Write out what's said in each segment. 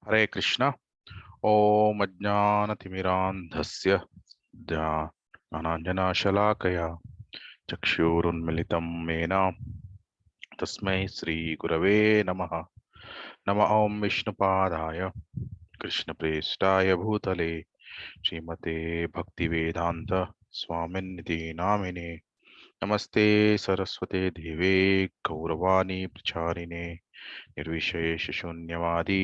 हरे कृष्ण। ओम अज्ञानतिमिरान्धस्य ज्ञानाञ्जनशलाकया चक्षुरुन्मिलितं येन तस्मै श्रीगुरवे नमः। नमः ओं विष्णुपादाय कृष्णप्रेष्ठाय भूतले श्रीमते भक्तिवेदान्त स्वामिनिधि नामिने। नमस्ते सरस्वते देवे गौरवाणी प्रचारिणे निर्विशेषशून्यवादी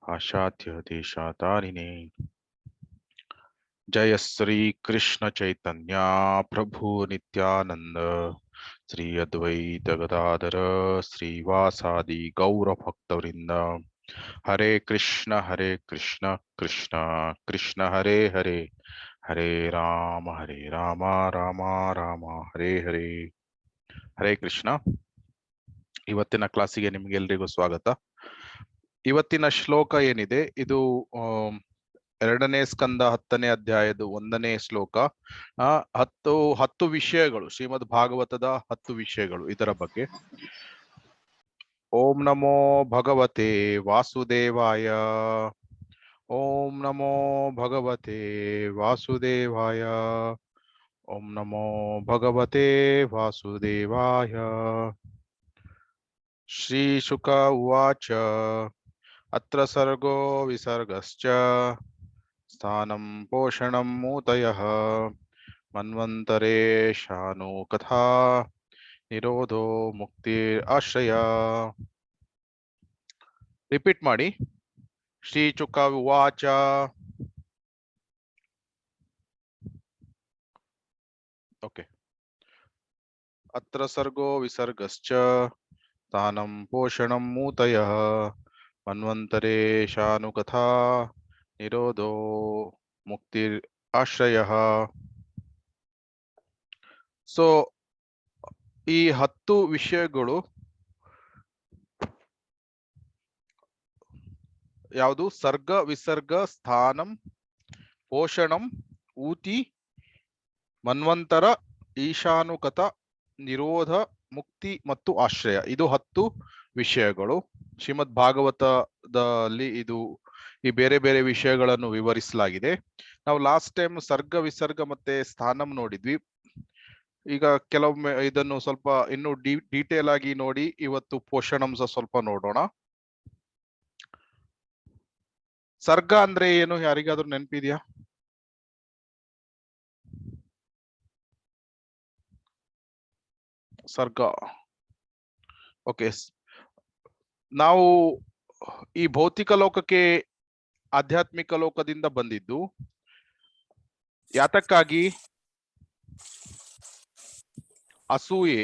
पाश्चात्य देशातारिणे। जय श्री कृष्ण चैतन्य प्रभु नित्यानंद श्री अद्वैत गदाधर श्रीवासादि गौर भक्तवृंद। हरे कृष्ण कृष्ण कृष्ण हरे हरे, हरे राम राम राम हरे हरे। ಹರೇ ಕೃಷ್ಣ. ಇವತ್ತಿನ ಕ್ಲಾಸಿಗೆ ನಿಮಗೆಲ್ಲರಿಗೂ ಸ್ವಾಗತ. ಇವತ್ತಿನ ಶ್ಲೋಕ ಏನಿದೆ ಇದು ಎರಡನೇ ಸ್ಕಂದ 10ನೇ ಅಧ್ಯಾಯದ 1ನೇ ಶ್ಲೋಕ. 10 ವಿಷಯಗಳು, ಶ್ರೀಮದ್ ಭಾಗವತದ 10 ವಿಷಯಗಳು ಇದರ ಬಗ್ಗೆ. ಓಂ ನಮೋ ಭಗವತೆ ವಾಸುದೇವಾಯ. ಓಂ ನಮೋ ಭಗವತೆ ವಾಸುದೇವಾಯ. ಓಂ ನಮೋ ಭಗವತೆ ವಾಸುದೇವಾಯ. ಶ್ರೀ ಶುಕ ಉವಾಚ ಅತ್ರ ಸರ್ಗೋ ವಿಸರ್ಗಶ್ಚ ಸ್ಥಾನಂ ಪೋಷಣಂ ಮೂತಯಃ ಮನ್ವಂತರೇಶಾನು ಕಥಾ ನಿರೋಧೋ ಮುಕ್ತಿ ಆಶ್ರಯ. ರಿಪೀಟ್ ಮಾಡಿ. ಶ್ರೀ ಶುಕ ಉವಾಚ. ಓಕೆ. ಅತ್ರ ಸರ್ಗೋ ವಿಸರ್ಗಶ್ಚ ಸ್ಥಾನಂ ಪೋಷಣಂ ಮೂತಯಃ ಮನ್ವಂತರೇಶಾನು ಕಥಾ ನಿರೋಧೋ ಮುಕ್ತಿ ಆಶ್ರಯ. ಸೊ ಈ 10 ವಿಷಯಗಳು ಯಾವುದು? ಸರ್ಗ ವಿಸರ್ಗ ಸ್ಥಾನಂ ಪೋಷಣಂ ಊತಿ ಮನ್ವಂತರ ಈಶಾನುಕತ ನಿರೋಧ ಮುಕ್ತಿ ಮತ್ತು ಆಶ್ರಯ. ಇದು 10 ವಿಷಯಗಳು. ಶ್ರೀಮದ್ ಭಾಗವತದಲ್ಲಿ ಈ ಬೇರೆ ಬೇರೆ ವಿಷಯಗಳನ್ನು ವಿವರಿಸಲಾಗಿದೆ. ನಾವು ಲಾಸ್ಟ್ ಟೈಮ್ ಸರ್ಗ ವಿಸರ್ಗ ಮತ್ತೆ ಸ್ಥಾನಂ ನೋಡಿದ್ವಿ. ಈಗ ಕೆಲವೊಮ್ಮೆ ಇದನ್ನು ಸ್ವಲ್ಪ ಇನ್ನು ಡೀಟೇಲ್ ಆಗಿ ನೋಡಿ ಇವತ್ತು ಪೋಷಣಂ ಸ್ವಲ್ಪ ನೋಡೋಣ. ಸರ್ಗ ಅಂದ್ರೆ ಏನು? ಯಾರಿಗಾದ್ರೂ ನೆನಪಿದ್ಯಾ? ಸರ್ಗ. ಓಕೆ. ನಾವು ಈ ಭೌತಿಕ ಲೋಕಕ್ಕೆ ಆಧ್ಯಾತ್ಮಿಕ ಲೋಕದಿಂದ ಬಂದಿದ್ದು ಯಾತಕ್ಕಾಗಿ? ಅಸೂಯೆ,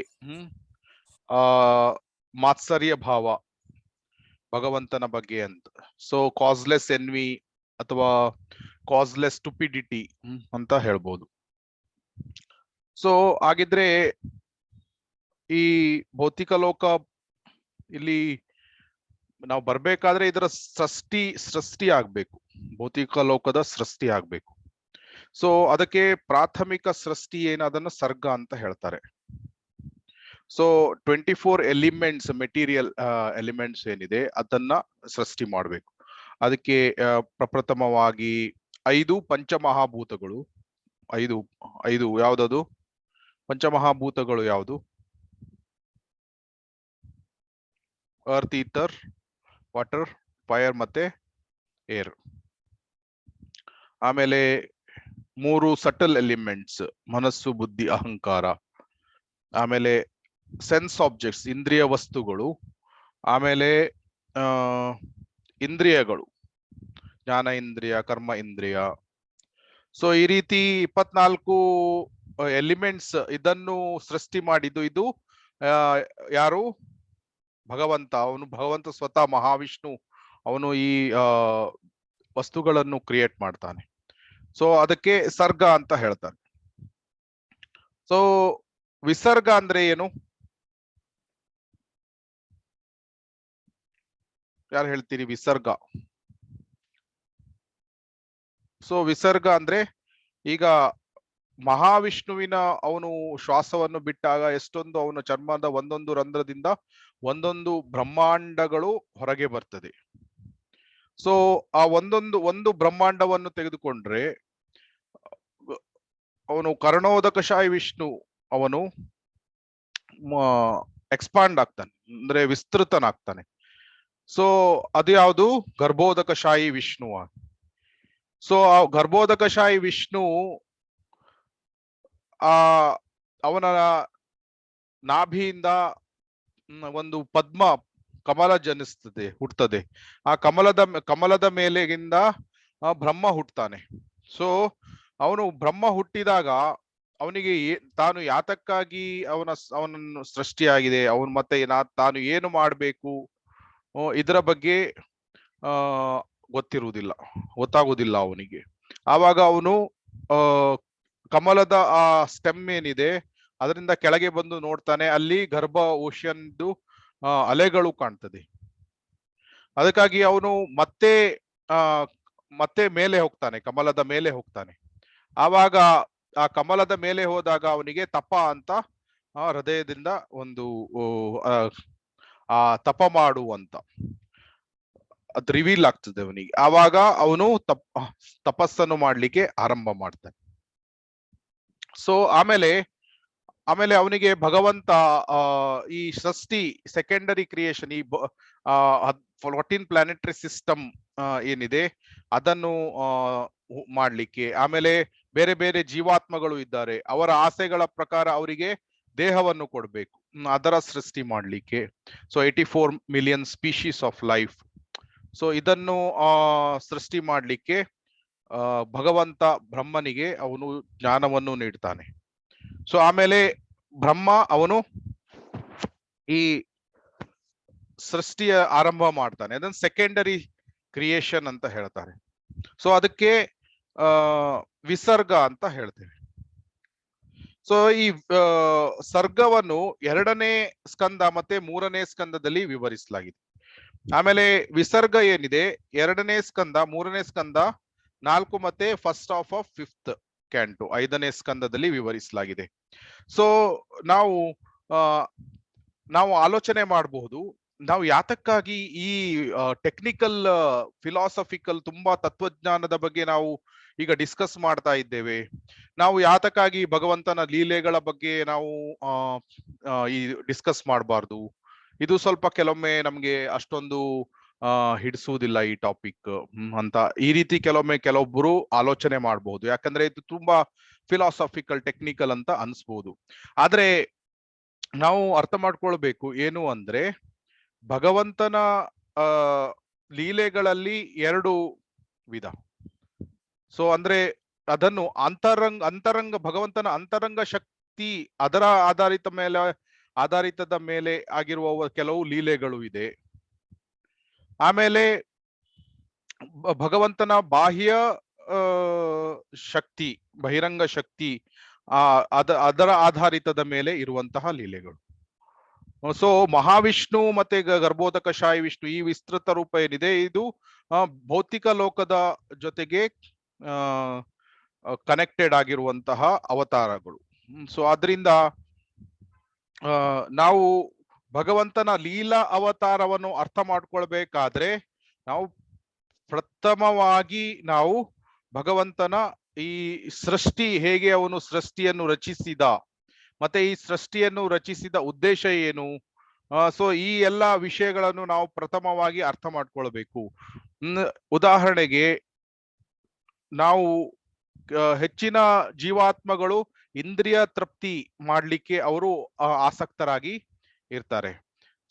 ಮಾತ್ಸರ್ಯ ಭಾವ ಭಗವಂತನ ಬಗ್ಗೆ ಅಂತ. ಸೊ ಕಾಸ್ಲೆಸ್ ಎನ್ವಿ ಅಥವಾ ಕಾಸ್ಲೆಸ್ ಸ್ಟುಪಿಡಿಟಿ ಅಂತ ಹೇಳ್ಬೋದು. ಸೊ ಹಾಗಿದ್ರೆ ಈ ಭೌತಿಕ ಲೋಕ ಇಲ್ಲಿ ನಾವು ಬರ್ಬೇಕಾದ್ರೆ ಇದರ ಸೃಷ್ಟಿ ಆಗ್ಬೇಕು. ಭೌತಿಕ ಲೋಕದ ಸೃಷ್ಟಿ ಆಗ್ಬೇಕು. ಸೊ ಅದಕ್ಕೆ ಪ್ರಾಥಮಿಕ ಸೃಷ್ಟಿ ಏನದನ್ನ ಸರ್ಗ ಅಂತ ಹೇಳ್ತಾರೆ. ಸೊ 24 ಎಲಿಮೆಂಟ್ಸ್, ಮೆಟೀರಿಯಲ್ ಎಲಿಮೆಂಟ್ಸ್ ಏನಿದೆ ಅದನ್ನ ಸೃಷ್ಟಿ ಮಾಡ್ಬೇಕು. ಅದಕ್ಕೆ ಪ್ರಪ್ರಥಮವಾಗಿ 5 ಪಂಚಮಹಾಭೂತಗಳು. ಐದು ಯಾವ್ದದು? ಪಂಚಮಹಾಭೂತಗಳು ಯಾವುದು? ಅರ್ತ್, ಈಥರ್, ವಾಟರ್, ಫೈರ್ ಮತ್ತೆ ಏರ್. ಆಮೇಲೆ 3 ಸಟಲ್ ಎಲಿಮೆಂಟ್ಸ್, ಮನಸ್ಸು, ಬುದ್ಧಿ, ಅಹಂಕಾರ. ಆಮೇಲೆ ಸೆನ್ಸ್ ಆಬ್ಜೆಕ್ಟ್ಸ್, ಇಂದ್ರಿಯ ವಸ್ತುಗಳು. ಆಮೇಲೆ ಇಂದ್ರಿಯಗಳು, ಜ್ಞಾನ ಇಂದ್ರಿಯ, ಕರ್ಮ ಇಂದ್ರಿಯ. ಸೊ ಈ ರೀತಿ 24 ಎಲಿಮೆಂಟ್ಸ್ ಇದನ್ನು ಸೃಷ್ಟಿ ಮಾಡಿದ್ದು ಇದು ಯಾರು? ಭಗವಂತ. ಅವನು ಭಗವಂತ ಸ್ವತಃ ಮಹಾವಿಷ್ಣು. ಅವನು ಈ ವಸ್ತುಗಳನ್ನು ಕ್ರಿಯೇಟ್ ಮಾಡ್ತಾನೆ. ಸೊ ಅದಕ್ಕೆ ಸರ್ಗ ಅಂತ ಹೇಳ್ತಾರೆ. ಸೊ ವಿಸರ್ಗ ಅಂದ್ರೆ ಏನು? ಯಾರು ಹೇಳ್ತೀರಿ? ವಿಸರ್ಗ. ಸೊ ವಿಸರ್ಗ ಅಂದ್ರೆ ಈಗ ಮಹಾವಿಷ್ಣುವಿನ ಅವನು ಶ್ವಾಸವನ್ನು ಬಿಟ್ಟಾಗ ಎಷ್ಟೊಂದು ಅವನ ಚರ್ಮದ ಒಂದೊಂದು ರಂಧ್ರದಿಂದ ಒಂದೊಂದು ಬ್ರಹ್ಮಾಂಡಗಳು ಹೊರಗೆ ಬರ್ತದೆ. ಸೊ ಆ ಒಂದು ಬ್ರಹ್ಮಾಂಡವನ್ನು ತೆಗೆದುಕೊಂಡ್ರೆ ಅವನು ಕರ್ಣೋದಕಶಾಹಿ ವಿಷ್ಣು ಅವನು ಎಕ್ಸ್ಪಾಂಡ್ ಆಗ್ತಾನೆ, ಅಂದ್ರೆ ವಿಸ್ತೃತನಾಗ್ತಾನೆ. ಸೊ ಅದು ಯಾವುದು? ಗರ್ಭೋದಕಶಾಹಿ ವಿಷ್ಣು. ಸೊ ಆ ಗರ್ಭೋದಕಶಾಹಿ ವಿಷ್ಣು ಆ ಅವನ ನಾಭಿಯಿಂದ ಒಂದು ಪದ್ಮ ಕಮಲ ಜನಿಸ್ತದೆ, ಹುಟ್ಟುತ್ತದೆ. ಆ ಕಮಲದ ಮೇಲೆಗಿಂದ ಬ್ರಹ್ಮ ಹುಟ್ಟುತ್ತಾನೆ. ಸೊ ಅವನು ಬ್ರಹ್ಮ ಹುಟ್ಟಿದಾಗ ಅವನಿಗೆ ತಾನು ಯಾತಕ್ಕಾಗಿ ಅವನನ್ನು ಸೃಷ್ಟಿಯಾಗಿದೆ, ಅವನು ಮತ್ತೆ ತಾನು ಏನು ಮಾಡಬೇಕು ಇದರ ಬಗ್ಗೆ ಗೊತ್ತಾಗುವುದಿಲ್ಲ ಅವನಿಗೆ. ಆವಾಗ ಅವನು ಕಮಲದ ಆ ಸ್ಟೆಮ್ ಏನಿದೆ ಅದರಿಂದ ಕೆಳಗೆ ಬಂದು ನೋಡ್ತಾನೆ, ಅಲ್ಲಿ ಗರ್ಭ ಓಷನ್ದು ಅಲೆಗಳು ಕಾಣ್ತದೆ. ಅದಕ್ಕಾಗಿ ಅವನು ಮತ್ತೆ ಮೇಲೆ ಹೋಗ್ತಾನೆ, ಕಮಲದ ಮೇಲೆ ಹೋಗ್ತಾನೆ. ಆವಾಗ ಆ ಕಮಲದ ಮೇಲೆ ಹೋದಾಗ ಅವನಿಗೆ ತಪ ಅಂತ ಹೃದಯದಿಂದ ಒಂದು ಆ ತಪ ಮಾಡುವಂತ ಅದು ರಿವೀಲ್ ಆಗ್ತದೆ ಅವನಿಗೆ. ಆವಾಗ ಅವನು ತಪಸ್ಸನ್ನು ಮಾಡ್ಲಿಕ್ಕೆ ಆರಂಭ ಮಾಡ್ತಾನೆ. ಸೊ ಆಮೇಲೆ ಅವನಿಗೆ ಭಗವಂತ ಈ ಸೃಷ್ಟಿ ಸೆಕೆಂಡರಿ ಕ್ರಿಯೇಷನ್, ಈ 14 ಪ್ಲಾನೆಟರಿ ಸಿಸ್ಟಮ್ ಏನಿದೆ ಅದನ್ನು ಮಾಡ್ಲಿಕ್ಕೆ, ಆಮೇಲೆ ಬೇರೆ ಬೇರೆ ಜೀವಾತ್ಮಗಳು ಇದ್ದಾರೆ, ಅವರ ಆಸೆಗಳ ಪ್ರಕಾರ ಅವರಿಗೆ ದೇಹವನ್ನು ಕೊಡ್ಬೇಕು, ಅದರ ಸೃಷ್ಟಿ ಮಾಡ್ಲಿಕ್ಕೆ. So 84 million species of life. So ಇದನ್ನು ಸೃಷ್ಟಿ ಮಾಡ್ಲಿಕ್ಕೆ ಭಗವಂತ ಬ್ರಹ್ಮನಿಗೆ ಅವನು ಜ್ಞಾನವನ್ನು ನೀಡ್ತಾನೆ. ಸೊ ಆಮೇಲೆ ಬ್ರಹ್ಮ ಅವನು ಈ ಸೃಷ್ಟಿಯ ಆರಂಭ ಮಾಡ್ತಾನೆ, ಅದನ್ನು ಸೆಕೆಂಡರಿ ಕ್ರಿಯೇಷನ್ ಅಂತ ಹೇಳ್ತಾರೆ. ಸೊ ಅದಕ್ಕೆ ವಿಸರ್ಗ ಅಂತ ಹೇಳ್ತೇವೆ. ಸೊ ಈ ಸರ್ಗವನ್ನು 2ನೇ ಸ್ಕಂದ ಮತ್ತೆ 3ನೇ ಸ್ಕಂದದಲ್ಲಿ ವಿವರಿಸಲಾಗಿದೆ. ಆಮೇಲೆ ವಿಸರ್ಗ ಏನಿದೆ 2ನೇ ಸ್ಕಂದ 3ನೇ ಸ್ಕಂದ 4 ಮತ್ತೆ ಫಸ್ಟ್ ಹಾಫ್ ಆಫ್ 5th ಕ್ಯಾಂಟು 5ನೇ ಸ್ಕಂದದಲ್ಲಿ ವಿವರಿಸಲಾಗಿದೆ. ಸೊ ನಾವು ಆಲೋಚನೆ ಮಾಡಬಹುದು, ನಾವು ಯಾತಕ್ಕಾಗಿ ಈ ಟೆಕ್ನಿಕಲ್ ಫಿಲಾಸಫಿಕಲ್ ತುಂಬಾ ತತ್ವಜ್ಞಾನದ ಬಗ್ಗೆ ನಾವು ಈಗ ಡಿಸ್ಕಸ್ ಮಾಡ್ತಾ ಇದ್ದೇವೆ. ನಾವು ಯಾತಕ್ಕಾಗಿ ಭಗವಂತನ ಲೀಲೆಗಳ ಬಗ್ಗೆ ನಾವು ಈ ಡಿಸ್ಕಸ್ ಮಾಡಬಾರ್ದು? ಇದು ಸ್ವಲ್ಪ ಕೆಲವೊಮ್ಮೆ ನಮ್ಗೆ ಅಷ್ಟೊಂದು ಹಿಡಿಸುವುದಿಲ್ಲ ಈ ಟಾಪಿಕ್ ಅಂತ ಈ ರೀತಿ ಕೆಲವೊಬ್ಬರು ಆಲೋಚನೆ ಮಾಡಬಹುದು. ಯಾಕಂದ್ರೆ ಇದು ತುಂಬಾ ಫಿಲಾಸಫಿಕಲ್ ಟೆಕ್ನಿಕಲ್ ಅಂತ ಅನ್ಸ್ಬೋದು. ಆದ್ರೆ ನಾವು ಅರ್ಥ ಮಾಡ್ಕೊಳ್ಬೇಕು ಏನು ಅಂದ್ರೆ, ಭಗವಂತನ ಲೀಲೆಗಳಲ್ಲಿ 2 ವಿಧ. ಸೊ ಅಂದ್ರೆ ಅದನ್ನು ಅಂತರಂಗ ಭಗವಂತನ ಅಂತರಂಗ ಶಕ್ತಿ ಅದರ ಆಧಾರಿತದ ಮೇಲೆ ಆಗಿರುವ ಕೆಲವು ಲೀಲೆಗಳು ಇದೆ. ಆಮೇಲೆ ಭಗವಂತನ ಬಾಹ್ಯ ಶಕ್ತಿ, ಬಹಿರಂಗ ಶಕ್ತಿ ಅದರ ಆಧಾರಿತದ ಮೇಲೆ ಇರುವಂತಹ ಲೀಲೆಗಳು. ಸೊ ಮಹಾವಿಷ್ಣು ಮತ್ತೆ ಗರ್ಭೋದಕಶಾಹಿ ವಿಷ್ಣು ಈ ವಿಸ್ತೃತ ರೂಪ ಏನಿದೆ ಇದು ಭೌತಿಕ ಲೋಕದ ಜೊತೆಗೆ ಕನೆಕ್ಟೆಡ್ ಆಗಿರುವಂತಹ ಅವತಾರಗಳು. ಸೊ ಆದ್ರಿಂದ ನಾವು ಭಗವಂತನ ಲೀಲಾ ಅವತಾರವನ್ನು ಅರ್ಥ ಮಾಡ್ಕೊಳ್ಬೇಕಾದ್ರೆ ನಾವು ಪ್ರಥಮವಾಗಿ ನಾವು ಭಗವಂತನ ಈ ಸೃಷ್ಟಿ ಹೇಗೆ ಅವನು ಸೃಷ್ಟಿಯನ್ನು ರಚಿಸಿದ, ಮತ್ತೆ ಈ ಸೃಷ್ಟಿಯನ್ನು ರಚಿಸಿದ ಉದ್ದೇಶ ಏನು, ಸೊ ಈ ಎಲ್ಲಾ ವಿಷಯಗಳನ್ನು ನಾವು ಪ್ರಥಮವಾಗಿ ಅರ್ಥ ಮಾಡ್ಕೊಳ್ಬೇಕು. ಉದಾಹರಣೆಗೆ ನಾವು ಹೆಚ್ಚಿನ ಜೀವಾತ್ಮಗಳು ಇಂದ್ರಿಯ ತೃಪ್ತಿ ಮಾಡ್ಲಿಕ್ಕೆ ಅವರು ಆಸಕ್ತರಾಗಿ ಇರ್ತಾರೆ.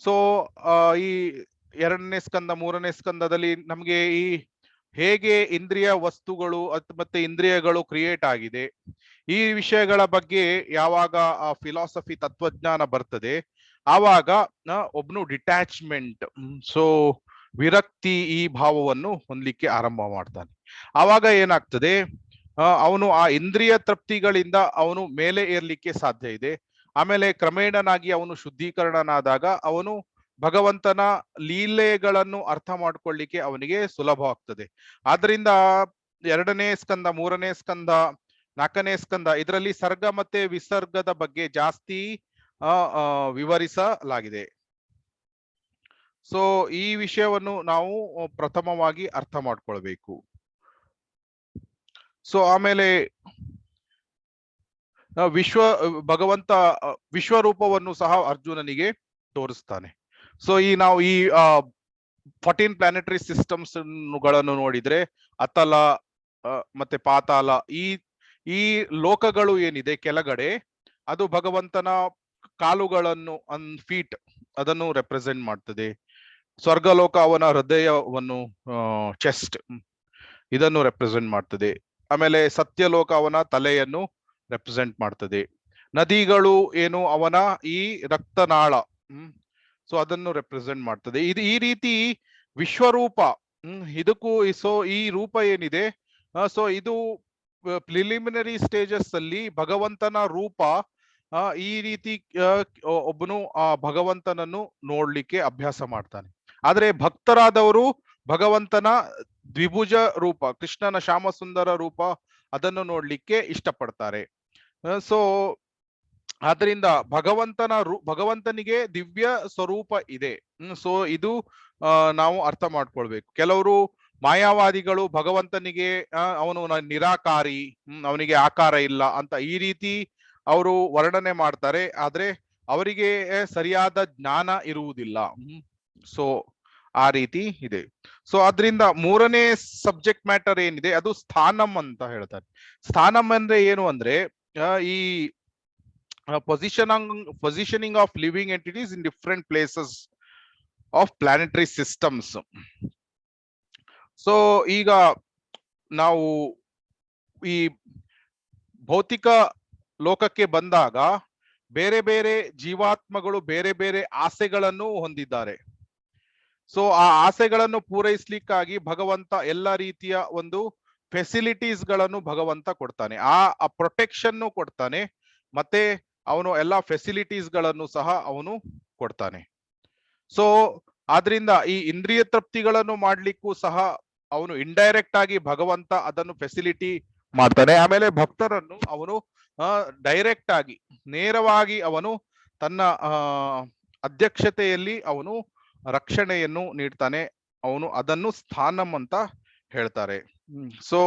ಸೊ ಈ 2ನೇ ಸ್ಕಂದ 3ನೇ ಸ್ಕಂದದಲ್ಲಿ ನಮ್ಗೆ ಈ ಹೇಗೆ ಇಂದ್ರಿಯ ವಸ್ತುಗಳು ಮತ್ತೆ ಇಂದ್ರಿಯಗಳು ಕ್ರಿಯೇಟ್ ಆಗಿದೆ ಈ ವಿಷಯಗಳ ಬಗ್ಗೆ ಯಾವಾಗ ಆ ಫಿಲಾಸಫಿ ತತ್ವಜ್ಞಾನ ಬರ್ತದೆ ಆವಾಗ ಒಬ್ನು ಡಿಟ್ಯಾಚ್ಮೆಂಟ್, ಸೊ ವಿರಕ್ತಿ ಈ ಭಾವವನ್ನು ಹೊಂದಲಿಕ್ಕೆ ಆರಂಭ ಮಾಡ್ತಾನೆ. ಆವಾಗ ಏನಾಗ್ತದೆ, ಅವನು ಆ ಇಂದ್ರಿಯ ತೃಪ್ತಿಗಳಿಂದ ಅವನು ಮೇಲೆ ಏರ್ಲಿಕ್ಕೆ ಸಾಧ್ಯ ಇದೆ. ಆಮೇಲೆ ಕ್ರಮೇಣನಾಗಿ ಅವನು ಶುದ್ಧೀಕರಣನಾದಾಗ ಅವನು ಭಗವಂತನ ಲೀಲೆಗಳನ್ನು ಅರ್ಥ ಮಾಡ್ಕೊಳ್ಳಿಕ್ಕೆ ಅವನಿಗೆ ಸುಲಭವಾಗ್ತದೆ. ಆದ್ರಿಂದ 2ನೇ ಸ್ಕಂದ 3ನೇ ಸ್ಕಂದ 4ನೇ ಸ್ಕಂದ ಇದರಲ್ಲಿ ಸರ್ಗ ಮತ್ತೆ ವಿಸರ್ಗದ ಬಗ್ಗೆ ಜಾಸ್ತಿ ವಿವರಿಸಲಾಗಿದೆ. ಸೊ ಈ ವಿಷಯವನ್ನು ನಾವು ಪ್ರಥಮವಾಗಿ ಅರ್ಥ ಮಾಡ್ಕೊಳ್ಬೇಕು. ಸೊ ಆಮೇಲೆ ಭಗವಂತ ವಿಶ್ವರೂಪವನ್ನು ಸಹ ಅರ್ಜುನನಿಗೆ ತೋರಿಸ್ತಾನೆ. ಸೊ ನಾವು ಈ 14 ಪ್ಲಾನೆಟರಿ ಸಿಸ್ಟಮ್ಸ್ ಗಳನ್ನು ನೋಡಿದ್ರೆ ಅತಲ ಮತ್ತೆ ಪಾತಾಳ, ಈ ಲೋಕಗಳು ಏನಿದೆ ಕೆಳಗಡೆ, ಅದು ಭಗವಂತನ ಕಾಲುಗಳನ್ನು ಫೀಟ್ ಅದನ್ನು ರೆಪ್ರೆಸೆಂಟ್ ಮಾಡ್ತದೆ. ಸ್ವರ್ಗಲೋಕ ಅವನ ಹೃದಯವನ್ನು, ಚೆಸ್ಟ್ ಇದನ್ನು ರೆಪ್ರೆಸೆಂಟ್ ಮಾಡ್ತದೆ. ಆಮೇಲೆ ಸತ್ಯಲೋಕ ಅವನ ತಲೆಯನ್ನು ರೆಪ್ರೆಸೆಂಟ್ ಮಾಡ್ತದೆ. ನದಿಗಳು ಏನು ಅವನ ಈ ರಕ್ತನಾಳ, ಸೊ ಅದನ್ನು ರೆಪ್ರೆಸೆಂಟ್ ಮಾಡ್ತದೆ. ಇದು ಈ ರೀತಿ ವಿಶ್ವರೂಪ, ಇದಕ್ಕೂ ಸೊ ಈ ರೂಪ ಏನಿದೆ, ಸೊ ಇದು ಪ್ರಿಲಿಮಿನರಿ ಸ್ಟೇಜಸ್ ಅಲ್ಲಿ ಭಗವಂತನ ರೂಪ. ಈ ರೀತಿ ಒಬ್ಬನು ಆ ಭಗವಂತನನ್ನು ನೋಡ್ಲಿಕ್ಕೆ ಅಭ್ಯಾಸ ಮಾಡ್ತಾನೆ. ಆದ್ರೆ ಭಕ್ತರಾದವರು ಭಗವಂತನ ದ್ವಿಭುಜ ರೂಪ, ಕೃಷ್ಣನ ಶ್ಯಾಮ ಸುಂದರ ರೂಪ ಅದನ್ನು ನೋಡ್ಲಿಕ್ಕೆ ಇಷ್ಟಪಡ್ತಾರೆ. ಸೊ ಆದ್ರಿಂದ ಭಗವಂತನಿಗೆ ದಿವ್ಯ ಸ್ವರೂಪ ಇದೆ. ಸೊ ಇದು ನಾವು ಅರ್ಥ ಮಾಡ್ಕೊಳ್ಬೇಕು. ಕೆಲವರು ಮಾಯಾವಾದಿಗಳು ಭಗವಂತನಿಗೆ ಅವನು ನಿರಾಕಾರಿ, ಅವನಿಗೆ ಆಕಾರ ಇಲ್ಲ ಅಂತ ಈ ರೀತಿ ಅವರು ವರ್ಣನೆ ಮಾಡ್ತಾರೆ. ಆದ್ರೆ ಅವರಿಗೆ ಸರಿಯಾದ ಜ್ಞಾನ ಇರುವುದಿಲ್ಲ. ಸೊ ಆ ರೀತಿ ಇದೆ. ಸೊ ಅದರಿಂದ ಮೂರನೇ ಸಬ್ಜೆಕ್ಟ್ ಮ್ಯಾಟರ್ ಏನಿದೆ ಅದು ಸ್ಥಾನಂ ಅಂತ ಹೇಳ್ತಾರೆ. ಸ್ಥಾನಂ ಅಂದ್ರೆ ಏನು ಅಂದ್ರೆ ಈ positioning of living entities in different places of planetary systems. So ಈಗ ನಾವು ಈ ಭೌತಿಕ ಲೋಕಕ್ಕೆ ಬಂದಾಗ ಬೇರೆ ಬೇರೆ ಜೀವಾತ್ಮಗಳು ಬೇರೆ ಬೇರೆ ಆಸೆಗಳನ್ನು ಹೊಂದಿದ್ದಾರೆ. ಸೊ ಆ ಆಸೆಗಳನ್ನು ಪೂರೈಸ್ಲಿಕ್ಕಾಗಿ ಭಗವಂತ ಎಲ್ಲ ರೀತಿಯ ಒಂದು ಫೆಸಿಲಿಟೀಸ್ ಗಳನ್ನು ಭಗವಂತ ಕೊಡ್ತಾನೆ. ಆ ಪ್ರೊಟೆಕ್ಷನ್ ಕೊಡ್ತಾನೆ, ಮತ್ತೆ ಅವನು ಎಲ್ಲಾ ಫೆಸಿಲಿಟೀಸ್ ಗಳನ್ನು ಸಹ ಅವನು ಕೊಡ್ತಾನೆ. ಸೊ ಆದ್ರಿಂದ ಈ ಇಂದ್ರಿಯ ತೃಪ್ತಿಗಳನ್ನು ಮಾಡ್ಲಿಕ್ಕೂ ಸಹ ಅವನು ಇಂಡೈರೆಕ್ಟ್ ಆಗಿ ಭಗವಂತ ಅದನ್ನು ಫೆಸಿಲಿಟಿ ಮಾಡ್ತಾನೆ. ಆಮೇಲೆ ಭಕ್ತರನ್ನು ಅವನು ಡೈರೆಕ್ಟ್ ಆಗಿ ನೇರವಾಗಿ ಅವನು ತನ್ನ ಅಧ್ಯಕ್ಷತೆಯಲ್ಲಿ ಅವನು ರಕ್ಷಣೆಯನ್ನು ನೀಡ್ತಾನೆ. ಅವನು ಅದನ್ನು ಸ್ಥಾನಂ ಅಂತ ಹೇಳ್ತಾರೆ. ಸೊ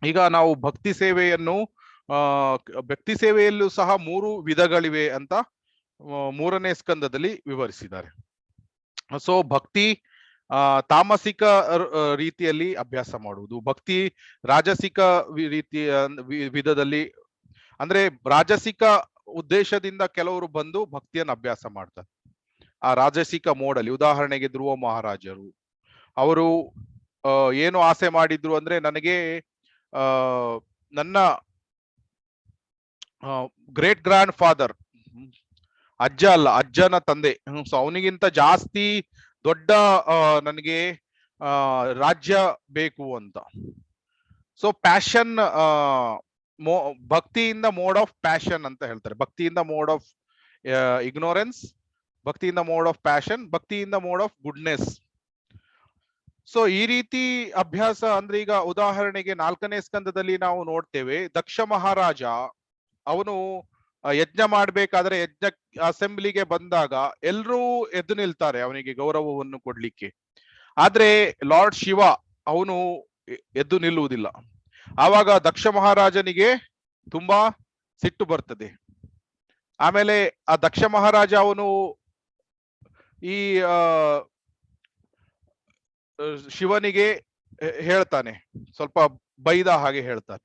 ಈಗ ನಾವು ಭಕ್ತಿ ಸೇವೆಯಲ್ಲೂ ಸಹ 3 ವಿಧಗಳಿವೆ ಅಂತ 3ನೇ ಸ್ಕಂದದಲ್ಲಿ ವಿವರಿಸಿದ್ದಾರೆ. ಸೊ ಭಕ್ತಿ ತಾಮಸಿಕ ರೀತಿಯಲ್ಲಿ ಅಭ್ಯಾಸ ಮಾಡುವುದು, ಭಕ್ತಿ ರಾಜಸಿಕ ರೀತಿಯ ವಿಧದಲ್ಲಿ, ಅಂದ್ರೆ ರಾಜಸಿಕ ಉದ್ದೇಶದಿಂದ ಕೆಲವರು ಬಂದು ಭಕ್ತಿಯನ್ನು ಅಭ್ಯಾಸ ಮಾಡ್ತಾರೆ ಆ ರಾಜಸಿಕ ಮೋಡಲ್ಲಿ. ಉದಾಹರಣೆಗೆ ಧ್ರುವ ಮಹಾರಾಜರು, ಅವರು ಏನು ಆಸೆ ಮಾಡಿದ್ರು ಅಂದ್ರೆ ನನಗೆ ನನ್ನ ಗ್ರೇಟ್ ಗ್ರ್ಯಾಂಡ್ ಫಾದರ್, ಅಜ್ಜ ಅಲ್ಲ ಅಜ್ಜನ ತಂದೆ, ಸೊ ಅವನಿಗಿಂತ ಜಾಸ್ತಿ ದೊಡ್ಡ ನನಗೆ ರಾಜ್ಯ ಬೇಕು ಅಂತ. ಸೊ ಪ್ಯಾಷನ್, ಭಕ್ತಿಯಿಂದ ಮೋಡ್ ಆಫ್ ಪ್ಯಾಷನ್ ಅಂತ ಹೇಳ್ತಾರೆ. ಭಕ್ತಿಯಿಂದ ಮೋಡ್ ಆಫ್ ಇಗ್ನೋರೆನ್ಸ್, ಭಕ್ತಿಯಿಂದ ಮೋಡ್ ಆಫ್ ಪ್ಯಾಷನ್, ಭಕ್ತಿಯಿಂದ ಮೋಡ್ ಆಫ್ ಗುಡ್ನೆಸ್. ಸೊ ಈ ರೀತಿ ಅಭ್ಯಾಸ ಅಂದ್ರೆ ಈಗ ಉದಾಹರಣೆಗೆ 4ನೇ ಸ್ಕಂದದಲ್ಲಿ ನಾವು ನೋಡ್ತೇವೆ, ದಕ್ಷ ಮಹಾರಾಜ ಅವನು ಯಜ್ಞ ಮಾಡ್ಬೇಕಾದ್ರೆ ಯಜ್ಞ ಅಸೆಂಬ್ಲಿಗೆ ಬಂದಾಗ ಎಲ್ರೂ ಎದ್ದು ನಿಲ್ತಾರೆ ಅವನಿಗೆ ಗೌರವವನ್ನು ಕೊಡ್ಲಿಕ್ಕೆ. ಆದ್ರೆ ಲಾರ್ಡ್ ಶಿವ ಅವನು ಎದ್ದು ನಿಲ್ಲುವುದಿಲ್ಲ. ಆವಾಗ ದಕ್ಷ ಮಹಾರಾಜನಿಗೆ ತುಂಬಾ ಸಿಟ್ಟು ಬರ್ತದೆ. ಆಮೇಲೆ ಆ ದಕ್ಷ ಮಹಾರಾಜ ಅವನು ಈ ಶಿವನಿಗೆ ಹೇಳ್ತಾನೆ, ಸ್ವಲ್ಪ ಬೈದ ಹಾಗೆ ಹೇಳ್ತಾನೆ.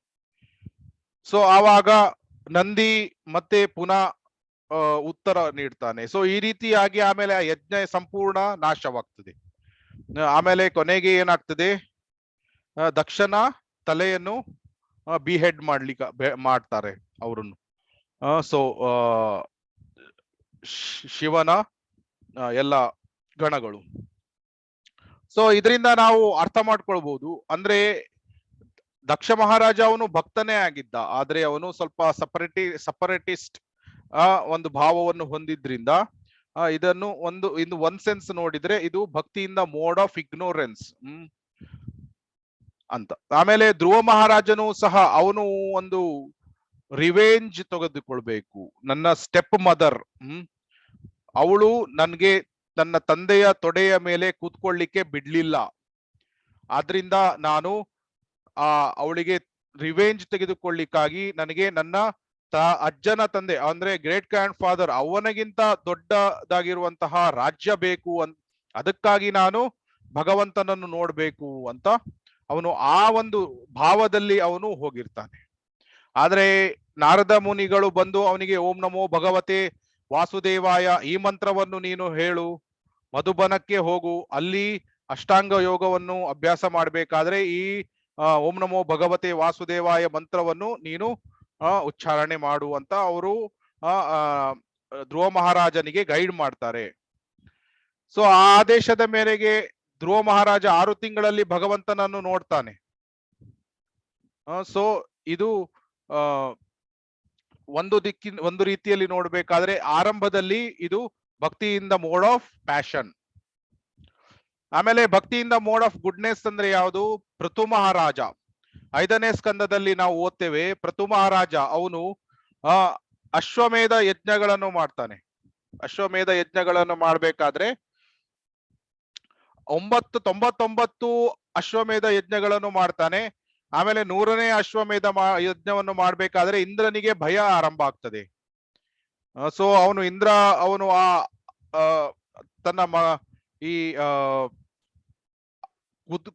ಸೊ ಆವಾಗ ನಂದಿ ಮತ್ತೆ ಪುನಃ ಉತ್ತರ ನೀಡ್ತಾನೆ. ಸೊ ಈ ರೀತಿಯಾಗಿ ಆಮೇಲೆ ಆ ಯಜ್ಞ ಸಂಪೂರ್ಣ ನಾಶವಾಗ್ತದೆ. ಆಮೇಲೆ ಕೊನೆಗೆ ಏನಾಗ್ತದೆ, ದಕ್ಷನ ತಲೆಯನ್ನು ಬಿಹೆಡ್ ಮಾಡ್ತಾರೆ ಅವರನ್ನು. ಸೊ ಶಿವನ ಎಲ್ಲ ಗಣಗಳು. ಸೊ ಇದರಿಂದ ನಾವು ಅರ್ಥ ಮಾಡ್ಕೊಳ್ಬಹುದು, ಅಂದ್ರೆ ದಕ್ಷ ಮಹಾರಾಜ ಅವನು ಭಕ್ತನೇ ಆಗಿದ್ದ, ಆದ್ರೆ ಅವನು ಸ್ವಲ್ಪ ಸಪರೇಟಿಸ್ಟ್ ಒಂದು ಭಾವವನ್ನು ಹೊಂದಿದ್ರಿಂದ ಇದನ್ನು ಒಂದು ಸೆನ್ಸ್ ನೋಡಿದ್ರೆ ಇದು ಭಕ್ತಿಯಿಂದ ಮೋಡ್ ಆಫ್ ಇಗ್ನೋರೆನ್ಸ್ ಅಂತ. ಆಮೇಲೆ ಧ್ರುವ ಮಹಾರಾಜನು ಸಹ ಅವನು ಒಂದು ರಿವೆಂಜ್ ತೆಗೆದುಕೊಳ್ಬೇಕು. ನನ್ನ ಸ್ಟೆಪ್ ಮದರ್ ಅವಳು ನನ್ಗೆ ನನ್ನ ತಂದೆಯ ತೊಡೆಯ ಮೇಲೆ ಕೂತ್ಕೊಳ್ಳಿಕ್ಕೆ ಬಿಡ್ಲಿಲ್ಲ. ಆದ್ರಿಂದ ನಾನು ಅವಳಿಗೆ ರಿವೆಂಜ್ ತೆಗೆದುಕೊಳ್ಳಿಕ್ಕಾಗಿ ನನಗೆ ನನ್ನ ಅಜ್ಜನ ತಂದೆ ಅಂದ್ರೆ ಗ್ರೇಟ್ ಗ್ರ್ಯಾಂಡ್ ಫಾದರ್ ಅವನಿಗಿಂತ ದೊಡ್ಡದಾಗಿರುವಂತಹ ರಾಜ್ಯ ಬೇಕು ಅದಕ್ಕಾಗಿ ನಾನು ಭಗವಂತನನ್ನು ನೋಡ್ಬೇಕು ಅಂತ ಅವನು ಆ ಒಂದು ಭಾವದಲ್ಲಿ ಅವನು ಹೋಗಿರ್ತಾನೆ. ಆದ್ರೆ ನಾರದ ಮುನಿಗಳು ಬಂದು ಅವನಿಗೆ ಓಂ ನಮೋ ಭಗವತೆ ವಾಸುದೇವಾಯ ಈ ಮಂತ್ರವನ್ನು ನೀನು ಹೇಳು, ಮಧುಬನಕ್ಕೆ ಹೋಗು, ಅಲ್ಲಿ ಅಷ್ಟಾಂಗ ಯೋಗವನ್ನು ಅಭ್ಯಾಸ ಮಾಡ್ಬೇಕಾದ್ರೆ ಈ ಓಂ ನಮೋ ಭಗವತೆ ವಾಸುದೇವಾಯ ಮಂತ್ರವನ್ನು ನೀನು ಉಚ್ಚಾರಣೆ ಮಾಡು ಅಂತ ಅವರು ಧ್ರುವ ಮಹಾರಾಜನಿಗೆ ಗೈಡ್ ಮಾಡ್ತಾರೆ. ಸೊ ಆ ಆದೇಶದ ಮೇರೆಗೆ ಧ್ರುವ ಮಹಾರಾಜ 6 ತಿಂಗಳಲ್ಲಿ ಭಗವಂತನನ್ನು ನೋಡ್ತಾನೆ. ಸೊ ಇದು ಒಂದು ರೀತಿಯಲ್ಲಿ ನೋಡ್ಬೇಕಾದ್ರೆ ಆರಂಭದಲ್ಲಿ ಇದು ಭಕ್ತಿಯಿಂದ ಮೋಡ್ ಆಫ್ ಪ್ಯಾಷನ್. ಆಮೇಲೆ ಭಕ್ತಿಯಿಂದ ಮೋಡ್ ಆಫ್ ಗುಡ್ನೆಸ್ ಅಂದ್ರೆ ಯಾವುದು? ಪೃಥು ಮಹಾರಾಜ 5ನೇ ಸ್ಕಂದದಲ್ಲಿ ನಾವು ಓದ್ತೇವೆ. ಪೃಥು ಮಹಾರಾಜ ಅವನು ಅಶ್ವಮೇಧ ಯಜ್ಞಗಳನ್ನು ಮಾಡ್ತಾನೆ. ಅಶ್ವಮೇಧ ಯಜ್ಞಗಳನ್ನು ಮಾಡ್ಬೇಕಾದ್ರೆ 99 ಅಶ್ವಮೇಧ ಯಜ್ಞಗಳನ್ನು ಮಾಡ್ತಾನೆ. ಆಮೇಲೆ 100ನೇ ಅಶ್ವಮೇಧ ಯಜ್ಞವನ್ನು ಮಾಡ್ಬೇಕಾದ್ರೆ ಇಂದ್ರನಿಗೆ ಭಯ ಆರಂಭ ಆಗ್ತದೆ. ಸೊ ಅವನು ತನ್ನ ಈ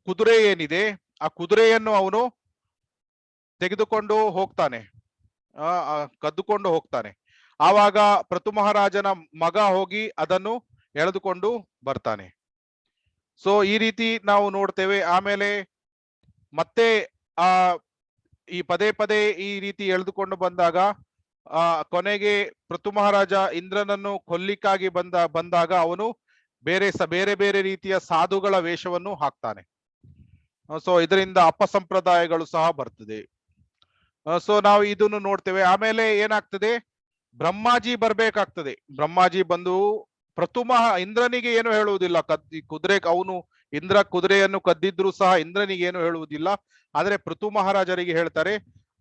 ಕುದುರೆ ಏನಿದೆ ಆ ಕುದುರೆಯನ್ನು ಅವನು ತೆಗೆದುಕೊಂಡು ಹೋಗ್ತಾನೆ, ಕದ್ದುಕೊಂಡು ಹೋಗ್ತಾನೆ. ಆವಾಗ ಪೃಥು ಮಹಾರಾಜನ ಮಗ ಹೋಗಿ ಅದನ್ನು ಎಳೆದುಕೊಂಡು ಬರ್ತಾನೆ. ಸೊ ಈ ರೀತಿ ನಾವು ನೋಡ್ತೇವೆ. ಆಮೇಲೆ ಮತ್ತೆ ಈ ಪದೇ ಈ ರೀತಿ ಎಳೆದುಕೊಂಡು ಬಂದಾಗ ಕೊನೆಗೆ ಪೃಥು ಮಹಾರಾಜ ಇಂದ್ರನನ್ನು ಕೊಲ್ಲಿಕ್ಕಾಗಿ ಬಂದಾಗ ಅವನು ಬೇರೆ ಬೇರೆ ರೀತಿಯ ಸಾಧುಗಳ ವೇಷವನ್ನು ಹಾಕ್ತಾನೆ. ಸೊ ಇದರಿಂದ ಅಪಸಂಪ್ರದಾಯಗಳು ಸಹ ಬರ್ತದೆ. ಸೊ ನಾವು ಇದನ್ನು ನೋಡ್ತೇವೆ. ಆಮೇಲೆ ಏನಾಗ್ತದೆ, ಬ್ರಹ್ಮಾಜಿ ಬರ್ಬೇಕಾಗ್ತದೆ. ಬ್ರಹ್ಮಾಜಿ ಬಂದು ಇಂದ್ರನಿಗೆ ಏನು ಹೇಳುವುದಿಲ್ಲ. ಅವನು ಇಂದ್ರ ಕುದುರೆಯನ್ನು ಕದ್ದಿದ್ರು ಸಹ ಇಂದ್ರನಿಗೆ ಏನು ಹೇಳುವುದಿಲ್ಲ. ಆದ್ರೆ ಪೃಥು ಮಹಾರಾಜರಿಗೆ ಹೇಳ್ತಾರೆ,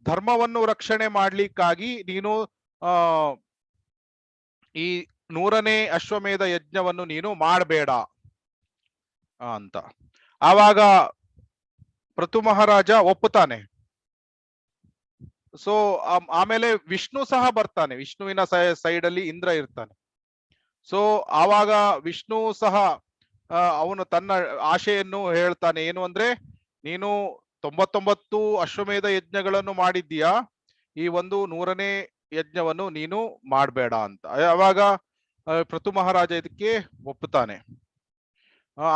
ಧರ್ಮವನ್ನು ರಕ್ಷಣೆ ಮಾಡ್ಲಿಕ್ಕಾಗಿ ನೀನು ಈ 100ನೇ ಅಶ್ವಮೇಧ ಯಜ್ಞವನ್ನು ನೀನು ಮಾಡಬೇಡ ಅಂತ. ಆವಾಗ ಪೃಥು ಮಹಾರಾಜ ಒಪ್ಪುತ್ತಾನೆ. ಸೊ ಆಮೇಲೆ ವಿಷ್ಣು ಸಹ ಬರ್ತಾನೆ. ವಿಷ್ಣುವಿನ ಸೈಡ್ ಅಲ್ಲಿ ಇಂದ್ರ ಇರ್ತಾನೆ. ಸೊ ಆವಾಗ ವಿಷ್ಣು ಸಹ ಅವನು ತನ್ನ ಆಶೆಯನ್ನು ಹೇಳ್ತಾನೆ. ಏನು ಅಂದ್ರೆ, ನೀನು 99 ಅಶ್ವಮೇಧ ಯಜ್ಞಗಳನ್ನು ಮಾಡಿದ್ದೀಯಾ, ಈ ಒಂದು 100ನೇ ಯಜ್ಞವನ್ನು ನೀನು ಮಾಡಬೇಡ ಅಂತ. ಅವಾಗ ಪೃಥು ಮಹಾರಾಜ ಇದಕ್ಕೆ ಒಪ್ಪುತ್ತಾನೆ.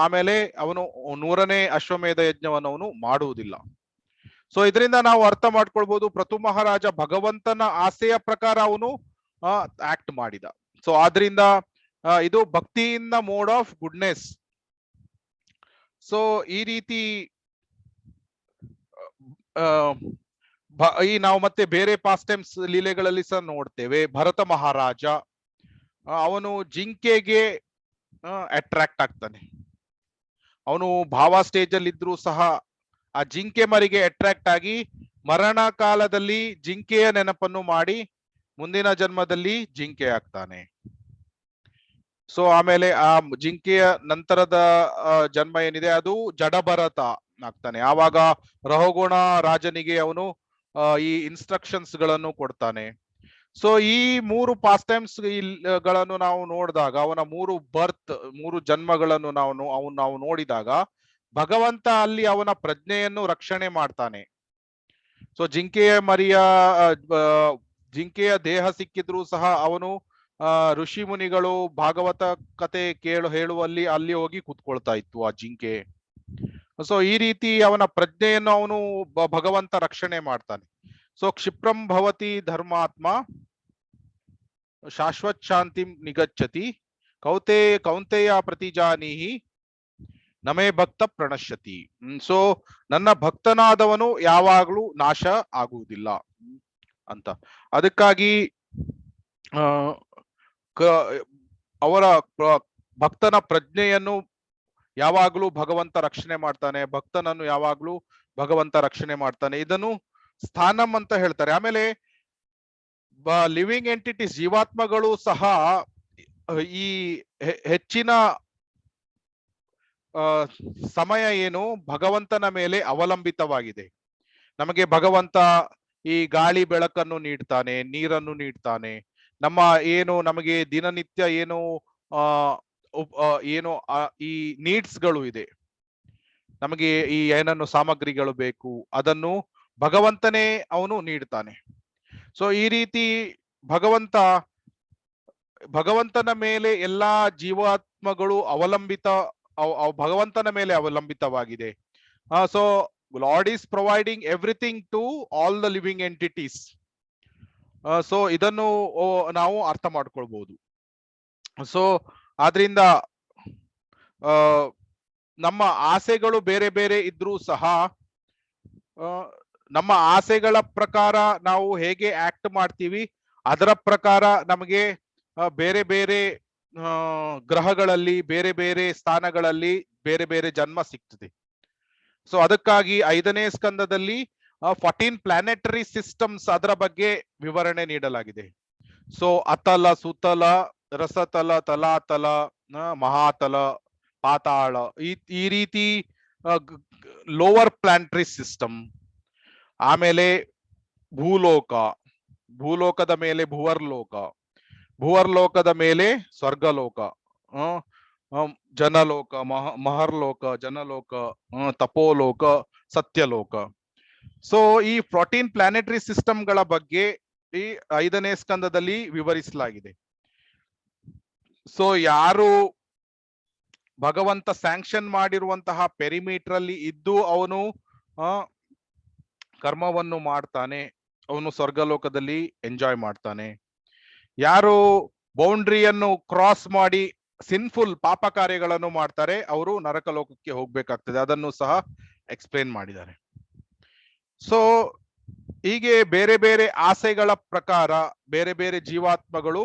ಆಮೇಲೆ ಅವನು 100ನೇ ಅಶ್ವಮೇಧ ಯಜ್ಞವನ್ನು ಅವನು ಮಾಡುವುದಿಲ್ಲ. ಸೊ ಇದರಿಂದ ನಾವು ಅರ್ಥ ಮಾಡ್ಕೊಳ್ಬಹುದು, ಪೃಥು ಮಹಾರಾಜ ಭಗವಂತನ ಆಸೆಯ ಪ್ರಕಾರ ಅವನು ಆಕ್ಟ್ ಮಾಡಿದ. ಸೊ ಆದ್ರಿಂದ ಇದು ಭಕ್ತಿಯಿಂದ ಮೋಡ್ ಆಫ್ ಗುಡ್ನೆಸ್. ಸೊ ಈ ರೀತಿ ನಾವು ಮತ್ತೆ ಬೇರೆ ಪಾಸ್ಟ್ ಟೈಮ್ಸ್ ಲೀಲೆಗಳಲ್ಲಿ ಸಹ ನೋಡ್ತೇವೆ. ಭರತ ಮಹಾರಾಜ ಅವನು ಜಿಂಕೆಗೆ ಅಟ್ರಾಕ್ಟ್ ಆಗ್ತಾನೆ. ಅವನು ಭಾವ ಸ್ಟೇಜ್ ಅಲ್ಲಿ ಇದ್ರೂ ಸಹ ಆ ಜಿಂಕೆ ಮರಿಗೆ ಅಟ್ರಾಕ್ಟ್ ಆಗಿ ಮರಣ ಕಾಲದಲ್ಲಿ ಜಿಂಕೆಯ ನೆನಪನ್ನು ಮಾಡಿ ಮುಂದಿನ ಜನ್ಮದಲ್ಲಿ ಜಿಂಕೆ ಆಗ್ತಾನೆ. ಸೊ ಆಮೇಲೆ ಆ ಜಿಂಕೆಯ ನಂತರದ ಜನ್ಮ ಏನಿದೆ ಅದು ಜಡಭರತ ಆಗ್ತಾನೆ. ಆವಾಗ ರಹುಗುಣ ರಾಜನಿಗೆ ಅವನು ಈ ಇನ್ಸ್ಟ್ರಕ್ಷನ್ಸ್ ಗಳನ್ನು ಕೊಡ್ತಾನೆ. ಸೊ ಈ 3 ಪಾಸ್ಟ್ ಟೈಮ್ಸ್ ಗಳನ್ನು ನಾವು ನೋಡಿದಾಗ, ಅವನ 3 ಜನ್ಮಗಳನ್ನು ನಾವು ನೋಡಿದಾಗ ಭಗವಂತ ಅಲ್ಲಿ ಅವನ ಪ್ರಜ್ಞೆಯನ್ನು ರಕ್ಷಣೆ ಮಾಡ್ತಾನೆ. ಸೊ ಜಿಂಕೆಯ ದೇಹ ಸಿಕ್ಕಿದ್ರು ಸಹ ಅವನು ಋಷಿ ಮುನಿಗಳು ಭಾಗವತ ಕತೆ ಹೇಳುವಲ್ಲಿ ಅಲ್ಲಿ ಹೋಗಿ ಕೂತ್ಕೊಳ್ತಾ ಇತ್ತು ಆ ಜಿಂಕೆ. ಸೊ ಈ ರೀತಿ ಅವನ ಪ್ರಜ್ಞೆಯನ್ನು ಅವನು ಭಗವಂತ ರಕ್ಷಣೆ ಮಾಡ್ತಾನೆ. ಸೊ ಕ್ಷಿಪ್ರಂ ಭವತಿ ಧರ್ಮಾತ್ಮ ಶಾಶ್ವತ್ ಶಾಂತಿ ನಿಗಚ್ಚತಿ ಕೌಂತೆಯ ಪ್ರತಿಜಾನೀಹಿ ನಮೇ ಭಕ್ತ ಪ್ರಣಶ್ಯತಿ. ಸೊ ನನ್ನ ಭಕ್ತನಾದವನು ಯಾವಾಗ್ಲೂ ನಾಶ ಆಗುವುದಿಲ್ಲ ಅಂತ. ಅದಕ್ಕಾಗಿ ಅವರ ಭಕ್ತನ ಪ್ರಜ್ಞೆಯನ್ನು ಯಾವಾಗ್ಲೂ ಭಗವಂತ ರಕ್ಷಣೆ ಮಾಡ್ತಾನೆ, ಭಕ್ತನನ್ನು ಯಾವಾಗ್ಲೂ ಭಗವಂತ ರಕ್ಷಣೆ ಮಾಡ್ತಾನೆ. ಇದನ್ನು ಸ್ಥಾನಂ ಅಂತ ಹೇಳ್ತಾರೆ. ಆಮೇಲೆ ಲಿವಿಂಗ್ ಎಂಟಿಟೀಸ್ ಜೀವಾತ್ಮಗಳು ಸಹ ಈ ಹೆಚ್ಚಿನ ಸಮಯ ಏನು ಭಗವಂತನ ಮೇಲೆ ಅವಲಂಬಿತವಾಗಿದೆ. ನಮಗೆ ಭಗವಂತ ಈ ಗಾಳಿ ಬೆಳಕನ್ನು ನೀಡ್ತಾನೆ, ನೀರನ್ನು ನೀಡ್ತಾನೆ. ನಮ್ಮ ಏನು ನಮಗೆ ದಿನನಿತ್ಯ ಏನು ಆ ಏನು ಈ ನೀಡ್ಸ್ ಗಳು ಇದೆ, ನಮಗೆ ಈ ಏನನ್ನು ಸಾಮಗ್ರಿಗಳು ಬೇಕು ಅದನ್ನು ಭಗವಂತನೇ ಅವನು ನೀಡ್ತಾನೆ. ಸೊ ಈ ರೀತಿ ಭಗವಂತನ ಮೇಲೆ ಎಲ್ಲಾ ಜೀವಾತ್ಮಗಳು ಭಗವಂತನ ಮೇಲೆ ಅವಲಂಬಿತವಾಗಿದೆ. So lord is providing everything to all the living entities. So ಇದನ್ನು ನಾವು ಅರ್ಥ ಮಾಡ್ಕೊಳ್ಬಹುದು. ಸೊ ಆದ್ರಿಂದ ನಮ್ಮ ಆಸೆಗಳು ಬೇರೆ ಬೇರೆ ಇದ್ರೂ ಸಹ ನಮ್ಮ ಆಸೆಗಳ ಪ್ರಕಾರ ನಾವು ಹೇಗೆ ಆಕ್ಟ್ ಮಾಡ್ತೀವಿ ಅದರ ಪ್ರಕಾರ ನಮಗೆ ಬೇರೆ ಬೇರೆ ಗ್ರಹಗಳಲ್ಲಿ ಬೇರೆ ಬೇರೆ ಸ್ಥಾನಗಳಲ್ಲಿ ಬೇರೆ ಬೇರೆ ಜನ್ಮ ಸಿಗ್ತದೆ. ಸೊ ಅದಕ್ಕಾಗಿ 5ನೇ ಸ್ಕಂದದಲ್ಲಿ 14 ಪ್ಲಾನೆಟರಿ ಸಿಸ್ಟಮ್ಸ್ ಅದರ ಬಗ್ಗೆ ವಿವರಣೆ ನೀಡಲಾಗಿದೆ. ಸೊ ಅತಲ, ಸುತಲ, ರಸತಲ, ತಲಾತಲ, ಮಹಾತಲ, ಪಾತಾಳ, ಈ ರೀತಿ ಲೋವರ್ ಪ್ಲಾನೆಟರಿ ಸಿಸ್ಟಮ್. ಆಮೇಲೆ ಭೂಲೋಕದ ಮೇಲೆ ಭುವರ್ಲೋಕದ ಮೇಲೆ ಸ್ವರ್ಗಲೋಕ, ಜನಲೋಕ, ಮಹರ್ಲೋಕ, ಜನಲೋಕ, ತಪೋಲೋಕ, ಸತ್ಯಲೋಕ. ಸೊ ಈ 14 ಪ್ಲಾನೆಟರಿ ಸಿಸ್ಟಮ್ಗಳ ಬಗ್ಗೆ ಈ 5ನೇ ಸ್ಕಂದದಲ್ಲಿ ವಿವರಿಸಲಾಗಿದೆ. ಸೊ ಯಾರು ಭಗವಂತ ಸ್ಯಾಂಕ್ಷನ್ ಮಾಡಿರುವಂತಹ ಪೆರಿಮೀಟರ್ ಅಲ್ಲಿ ಇದ್ದು ಅವನು ಕರ್ಮವನ್ನು ಮಾಡ್ತಾನೆ, ಅವನು ಸ್ವರ್ಗಲೋಕದಲ್ಲಿ ಎಂಜಾಯ್ ಮಾಡ್ತಾನೆ. ಯಾರು ಬೌಂಡ್ರಿಯನ್ನು ಕ್ರಾಸ್ ಮಾಡಿ ಸಿನ್ಫುಲ್ ಪಾಪ ಕಾರ್ಯಗಳನ್ನು ಮಾಡ್ತಾರೆ ಅವರು ನರಕ ಲೋಕಕ್ಕೆ ಹೋಗ್ಬೇಕಾಗ್ತದೆ. ಅದನ್ನು ಸಹ ಎಕ್ಸ್ಪ್ಲೇನ್ ಮಾಡಿದ್ದಾರೆ. ಸೊ ಹೀಗೆ ಬೇರೆ ಬೇರೆ ಆಸೆಗಳ ಪ್ರಕಾರ ಬೇರೆ ಬೇರೆ ಜೀವಾತ್ಮಗಳು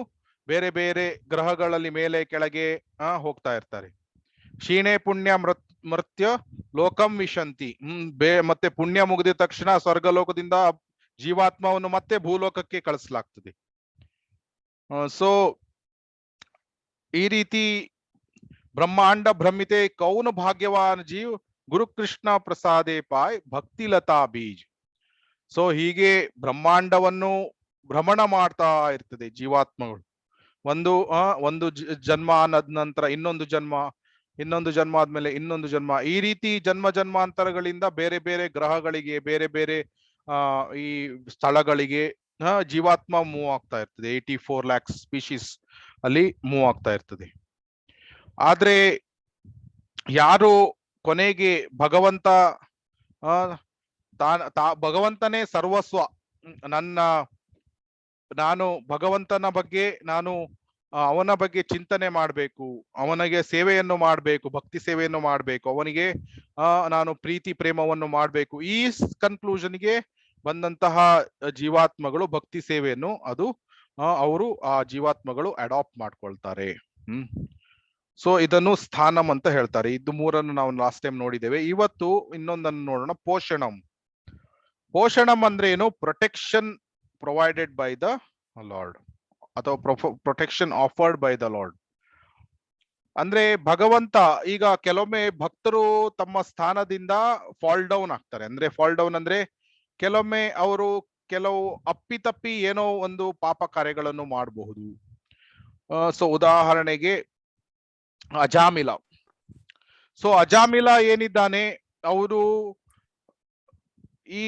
ಬೇರೆ ಬೇರೆ ಗ್ರಹಗಳಲ್ಲಿ ಮೇಲೆ ಕೆಳಗೆ ಹೋಗ್ತಾ ಇರ್ತಾರೆ. ಕ್ಷೀಣೆ ಪುಣ್ಯ ಮೃತ್ಯ ಲೋಕಂ ವಿಶಂತಿ. ಮತ್ತೆ ಪುಣ್ಯ ಮುಗಿದ ತಕ್ಷಣ ಸ್ವರ್ಗಲೋಕದಿಂದ ಜೀವಾತ್ಮವನ್ನು ಮತ್ತೆ ಭೂಲೋಕಕ್ಕೆ ಕಳಿಸಲಾಗ್ತದೆ. ಸೊ ಈ ರೀತಿ ಬ್ರಹ್ಮಾಂಡ ಭ್ರಮಿತೆ ಕೌನ ಭಾಗ್ಯವಾನ್ ಜೀವ್ ಗುರು ಕೃಷ್ಣ ಪ್ರಸಾದೆ ಪಾಯ್ ಭಕ್ತಿಲತಾ ಬೀಜ್. ಸೊ ಹೀಗೆ ಬ್ರಹ್ಮಾಂಡವನ್ನು ಭ್ರಮಣ ಮಾಡ್ತಾ ಇರ್ತದೆ ಜೀವಾತ್ಮಗಳು. ಒಂದು ಜನ್ಮ ಆದ ನಂತರ ಇನ್ನೊಂದು ಜನ್ಮ ಆದ್ಮೇಲೆ ಇನ್ನೊಂದು ಜನ್ಮ, ಈ ರೀತಿ ಜನ್ಮಾಂತರಗಳಿಂದ ಬೇರೆ ಬೇರೆ ಗ್ರಹಗಳಿಗೆ ಬೇರೆ ಬೇರೆ ಈ ಸ್ಥಳಗಳಿಗೆ ಜೀವಾತ್ಮ ಮೂವ್ ಆಗ್ತಾ ಇರ್ತದೆ. 84 lakhs ಸ್ಪೀಶೀಸ್ ಅಲ್ಲಿ ಮೂವ್ ಆಗ್ತಾ ಇರ್ತದೆ. ಆದ್ರೆ ಯಾರು ಕೊನೆಗೆ ಭಗವಂತನೇ ಸರ್ವಸ್ವ, ನಾನು ಭಗವಂತನ ಬಗ್ಗೆ ಅವನ ಬಗ್ಗೆ ಚಿಂತನೆ ಮಾಡ್ಬೇಕು, ಅವನಿಗೆ ಸೇವೆಯನ್ನು ಮಾಡ್ಬೇಕು, ಭಕ್ತಿ ಸೇವೆಯನ್ನು ಮಾಡ್ಬೇಕು, ಅವನಿಗೆ ನಾನು ಪ್ರೀತಿ ಪ್ರೇಮವನ್ನು ಮಾಡ್ಬೇಕು, ಈ ಕನ್ಕ್ಲೂಷನ್ಗೆ ಬಂದಂತಹ ಜೀವಾತ್ಮಗಳು ಭಕ್ತಿ ಸೇವೆಯನ್ನು ಅವರು ಆ ಜೀವಾತ್ಮಗಳು ಅಡಾಪ್ಟ್ ಮಾಡ್ಕೊಳ್ತಾರೆ. ಸೊ ಇದನ್ನು ಸ್ಥಾನಂ ಅಂತ ಹೇಳ್ತಾರೆ. ಇದು ಮೂರನ್ನು ನಾವು ಲಾಸ್ಟ್ ಟೈಮ್ ನೋಡಿದ್ದೇವೆ. ಇವತ್ತು ಇನ್ನೊಂದನ್ನು ನೋಡೋಣ, ಪೋಷಣಂ ಅಂದ್ರೆ ಏನು? Protection provided by the lord ಅಥವಾ protection afforded by the lord. ಅಂದ್ರೆ ಭಗವಂತ, ಈಗ ಕೆಲವೊಮ್ಮೆ ಭಕ್ತರು ತಮ್ಮ ಸ್ಥಾನದಿಂದ ಫಾಲ್ ಡೌನ್ ಆಗ್ತಾರೆ. ಅಂದ್ರೆ ಫಾಲ್ ಡೌನ್ ಅಂದ್ರೆ ಕೆಲವೊಮ್ಮೆ ಅವರು ಕೆಲವು ಅಪ್ಪಿತಪ್ಪಿ ಏನೋ ಒಂದು ಪಾಪ ಕಾರ್ಯಗಳನ್ನು ಮಾಡಬಹುದು. ಸೊ ಉದಾಹರಣೆಗೆ ಅಜಾಮಿಲ. ಸೊ ಅಜಾಮಿಲ ಏನಿದ್ದಾನೆ, ಅವರು ಈ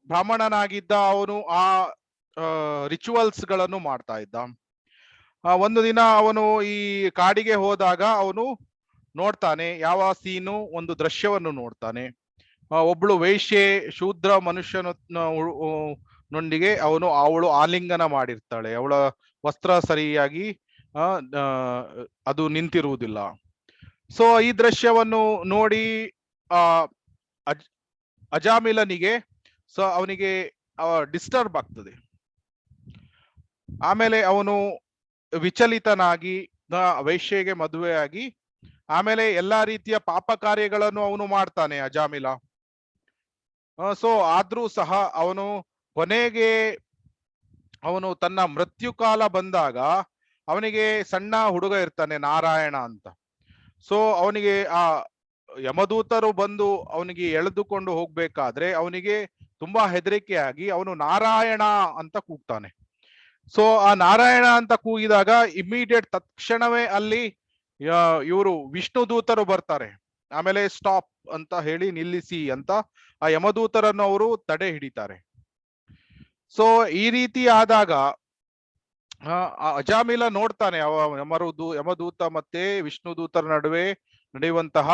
ಬ್ರಾಹ್ಮಣನಾಗಿದ್ದ ಅವನು ಆ ರಿಚುವಲ್ಸ್ ಗಳನ್ನು ಮಾಡ್ತಾ ಇದ್ದ. ಒಂದು ದಿನ ಅವನು ಈ ಕಾಡಿಗೆ ಹೋದಾಗ ಅವನು ನೋಡ್ತಾನೆ, ಯಾವ ಸೀನು, ಒಂದು ದೃಶ್ಯವನ್ನು ನೋಡ್ತಾನೆ. ಒಬ್ಳು ವೇಶ್ಯೆ ಶೂದ್ರ ಮನುಷ್ಯನೊಂದಿಗೆ ಅವಳು ಆಲಿಂಗನ ಮಾಡಿರ್ತಾಳೆ. ಅವಳ ವಸ್ತ್ರ ಸರಿಯಾಗಿ ಅದು ನಿಂತಿರುವುದಿಲ್ಲ. ಸೊ ಈ ದೃಶ್ಯವನ್ನು ನೋಡಿ ಅಜಾಮಿಲನಿಗೆ ಅವನಿಗೆ ಡಿಸ್ಟರ್ಬ್ ಆಗ್ತದೆ. ಆಮೇಲೆ ಅವನು ವಿಚಲಿತನಾಗಿ ವೈಶ್ಯೆಗೆ ಮದುವೆಯಾಗಿ ಆಮೇಲೆ ಎಲ್ಲಾ ರೀತಿಯ ಪಾಪ ಕಾರ್ಯಗಳನ್ನು ಅವನು ಮಾಡ್ತಾನೆ ಅಜಾಮಿಲ. ಸೊ ಆದ್ರೂ ಸಹ ಅವನು ಕೊನೆಗೆ ಅವನು ತನ್ನ ಮೃತ್ಯು ಕಾಲ ಬಂದಾಗ ಅವನಿಗೆ ಸಣ್ಣ ಹುಡುಗ ಇರ್ತಾನೆ ನಾರಾಯಣ ಅಂತ. ಸೊ ಅವನಿಗೆ ಆ ಯಮದೂತರು ಬಂದು ಅವನಿಗೆ ಎಳೆದುಕೊಂಡು ಹೋಗ್ಬೇಕಾದ್ರೆ ಅವನಿಗೆ ತುಂಬಾ ಹೆದರಿಕೆಯಾಗಿ ಅವನು ನಾರಾಯಣ ಅಂತ ಕೂಗ್ತಾನೆ. ಸೊ ಆ ನಾರಾಯಣ ಅಂತ ಕೂಗಿದಾಗ ಇಮಿಡಿಯೇಟ್ ತಕ್ಷಣವೇ ಅಲ್ಲಿ ಇವರು ವಿಷ್ಣು ದೂತರು ಬರ್ತಾರೆ. ಆಮೇಲೆ ಸ್ಟಾಪ್ ಅಂತ ಹೇಳಿ ನಿಲ್ಲಿಸಿ ಅಂತ ಆ ಯಮದೂತರನ್ನು ಅವರು ತಡೆ ಹಿಡಿತಾರೆ. ಸೊ ಈ ರೀತಿ ಆದಾಗ ಅಜಾಮಿಲ ನೋಡ್ತಾನೆ ಯಮದೂತ ಮತ್ತೆ ವಿಷ್ಣು ದೂತರ ನಡುವೆ ನಡೆಯುವಂತಹ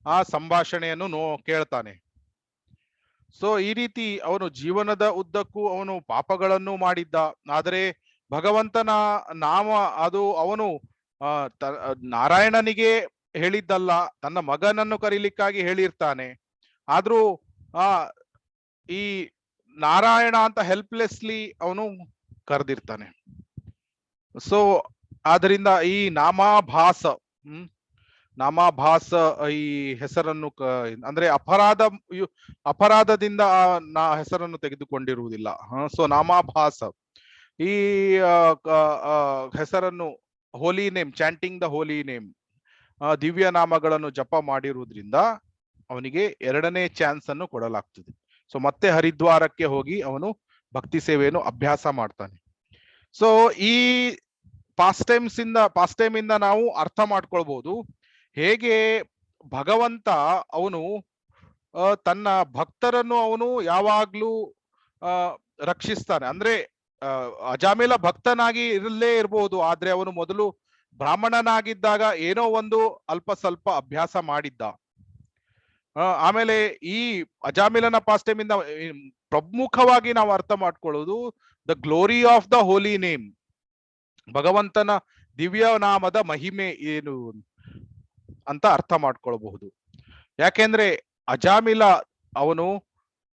ಆ ಸಂಭಾಷಣೆಯನ್ನು ಕೇಳ್ತಾನೆ. ಸೊ ಈ ರೀತಿ ಅವನು ಜೀವನದ ಉದ್ದಕ್ಕೂ ಅವನು ಪಾಪಗಳನ್ನು ಮಾಡಿದ್ದ. ಆದರೆ ಭಗವಂತನ ನಾಮ ಅದು ಅವನು ನಾರಾಯಣನಿಗೆ ಹೇಳಿದ್ದಲ್ಲ, ತನ್ನ ಮಗನನ್ನು ಕರೀಲಿಕ್ಕಾಗಿ ಹೇಳಿರ್ತಾನೆ. ಆದ್ರೂ ಈ ನಾರಾಯಣ ಅಂತ ಹೆಲ್ಪ್ಲೆಸ್ಲಿ ಅವನು ಕರೆದಿರ್ತಾನೆ. ಸೊ ಆದ್ರಿಂದ ಈ ನಾಮಾಭಾಸ ಈ ಹೆಸರನ್ನು ಅಂದ್ರೆ ಅಪರಾಧದಿಂದ ಹೆಸರನ್ನು ತೆಗೆದುಕೊಂಡಿರುವುದಿಲ್ಲ. ಸೊ ನಾಮಾಭಾಸ ಈ ಹೆಸರನ್ನು ಹೋಲಿ name, chanting the Holi name, ದಿವ್ಯ ನಾಮಗಳನ್ನು ಜಪ ಮಾಡಿರುವುದರಿಂದ ಅವನಿಗೆ 2ನೇ ಚಾನ್ಸ್ ಅನ್ನು ಕೊಡಲಾಗ್ತದೆ. ಸೊ ಮತ್ತೆ ಹರಿದ್ವಾರಕ್ಕೆ ಹೋಗಿ ಅವನು ಭಕ್ತಿ ಸೇವೆಯನ್ನು ಅಭ್ಯಾಸ ಮಾಡ್ತಾನೆ. ಸೊ ಈ ಪಾಸ್ಟ್ ಟೈಮ್ ಇಂದ ನಾವು ಅರ್ಥ ಮಾಡ್ಕೊಳ್ಬಹುದು ಹೇಗೆ ಭಗವಂತ ಅವನು ತನ್ನ ಭಕ್ತರನ್ನು ಅವನು ಯಾವಾಗ್ಲೂ ರಕ್ಷಿಸ್ತಾನೆ. ಅಂದ್ರೆ ಅಜಾಮಿಲ ಭಕ್ತನಾಗಿ ಇರಲೇ ಇರಬಹುದು, ಆದ್ರೆ ಅವನು ಮೊದಲು ಬ್ರಾಹ್ಮಣನಾಗಿದ್ದಾಗ ಏನೋ ಒಂದು ಅಲ್ಪ ಸ್ವಲ್ಪ ಅಭ್ಯಾಸ ಮಾಡಿದ್ದ. ಆಮೇಲೆ ಈ ಅಜಾಮಿಲನ ಪಾಸ್ಟ್ ಟೈಮ್ ಇಂದ ಪ್ರಮುಖವಾಗಿ ನಾವು ಅರ್ಥ ಮಾಡ್ಕೊಳ್ಳೋದು the glory of the Holi name, ಭಗವಂತನ ದಿವ್ಯ ನಾಮದ ಮಹಿಮೆ ಏನು ಅಂತ ಅರ್ಥ ಮಾಡ್ಕೊಳ್ಬಹುದು. ಯಾಕೆಂದ್ರೆ ಅಜಾಮಿಲ ಅವನು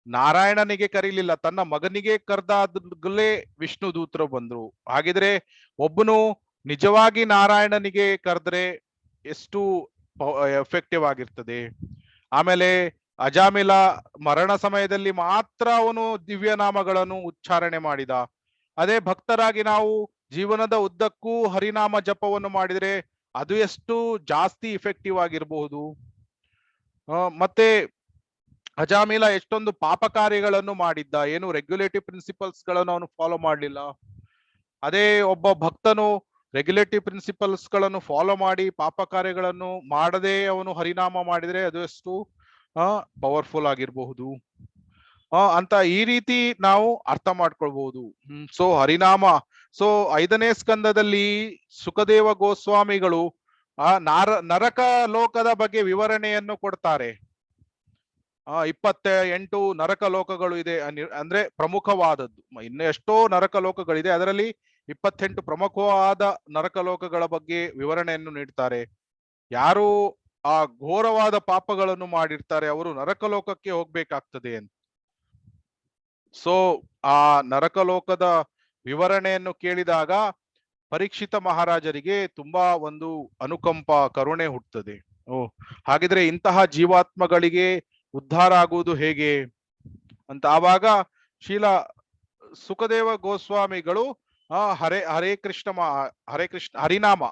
ನಾರಾಯಣನಿಗೆ ಕರೀಲಿಲ್ಲ, ತನ್ನ ಮಗನಿಗೆ ಕರೆದಾಗಲೇ ವಿಷ್ಣು ದೂತರು ಬಂದ್ರು. ಹಾಗಿದ್ರೆ ಒಬ್ಬನು ನಿಜವಾಗಿ ನಾರಾಯಣನಿಗೆ ಕರೆದ್ರೆ ಎಷ್ಟು ಎಫೆಕ್ಟಿವ್ ಆಗಿರ್ತದೆ. ಆಮೇಲೆ ಅಜಾಮಿಲ ಮರಣ ಸಮಯದಲ್ಲಿ ಮಾತ್ರ ಅವನು ದಿವ್ಯ ನಾಮಗಳನ್ನು ಉಚ್ಚಾರಣೆ ಮಾಡಿದ. ಅದೇ ಭಕ್ತರಾಗಿ ನಾವು ಜೀವನದ ಉದ್ದಕ್ಕೂ ಹರಿನಾಮ ಜಪವನ್ನು ಮಾಡಿದ್ರೆ ಅದು ಎಷ್ಟು ಜಾಸ್ತಿ ಇಫೆಕ್ಟಿವ್ ಆಗಿರಬಹುದು. ಮತ್ತೆ ಅಜಾಮಿಲ ಎಷ್ಟೊಂದು ಪಾಪ ಕಾರ್ಯಗಳನ್ನು ಮಾಡಿದ್ದ, ಏನು ರೆಗ್ಯುಲೇಟಿವ್ ಪ್ರಿನ್ಸಿಪಲ್ಸ್ ಗಳನ್ನು ಅವನು ಫಾಲೋ ಮಾಡಲಿಲ್ಲ. ಅದೇ ಒಬ್ಬ ಭಕ್ತನು ರೆಗ್ಯುಲೇಟಿವ್ ಪ್ರಿನ್ಸಿಪಲ್ಸ್ ಗಳನ್ನು ಫಾಲೋ ಮಾಡಿ ಪಾಪ ಕಾರ್ಯಗಳನ್ನು ಮಾಡದೆ ಅವನು ಹರಿನಾಮ ಮಾಡಿದ್ರೆ ಅದು ಎಷ್ಟು ಪವರ್ಫುಲ್ ಆಗಿರಬಹುದು ಅಂತ ಈ ರೀತಿ ನಾವು ಅರ್ಥ ಮಾಡ್ಕೊಳ್ಬಹುದು. ಸೊ ಹರಿನಾಮ, ಸೊ 5ನೇ ಸ್ಕಂದದಲ್ಲಿ ಸುಖದೇವ ಗೋಸ್ವಾಮಿಗಳು ನರಕ ಲೋಕದ ಬಗ್ಗೆ ವಿವರಣೆಯನ್ನು ಕೊಡ್ತಾರೆ. 28 ನರಕ ಲೋಕಗಳು ಇದೆ ಅಂದ್ರೆ ಪ್ರಮುಖವಾದದ್ದು. ಇನ್ನು ಎಷ್ಟೋ ನರಕ ಲೋಕಗಳಿದೆ, ಅದರಲ್ಲಿ 28 ಪ್ರಮುಖವಾದ ನರಕ ಲೋಕಗಳ ಬಗ್ಗೆ ವಿವರಣೆಯನ್ನು ನೀಡ್ತಾರೆ. ಯಾರು ಆ ಘೋರವಾದ ಪಾಪಗಳನ್ನು ಮಾಡಿರ್ತಾರೆ ಅವರು ನರಕ ಲೋಕಕ್ಕೆ ಹೋಗ್ಬೇಕಾಗ್ತದೆ ಅಂತ. ಸೊ ಆ ನರಕ ಲೋಕದ ವಿವರಣೆಯನ್ನು ಕೇಳಿದಾಗ ಪರೀಕ್ಷಿತ ಮಹಾರಾಜರಿಗೆ ತುಂಬಾ ಒಂದು ಅನುಕಂಪ, ಕರುಣೆ ಹುಟ್ಟುತ್ತದೆ. ಹಾಗಿದ್ರೆ ಇಂತಹ ಜೀವಾತ್ಮಗಳಿಗೆ ಉದ್ಧಾರ ಆಗುವುದು ಹೇಗೆ ಅಂತ. ಆವಾಗ ಶೀಲ ಸುಖದೇವ ಗೋಸ್ವಾಮಿಗಳು ಹರೇ ಕೃಷ್ಣ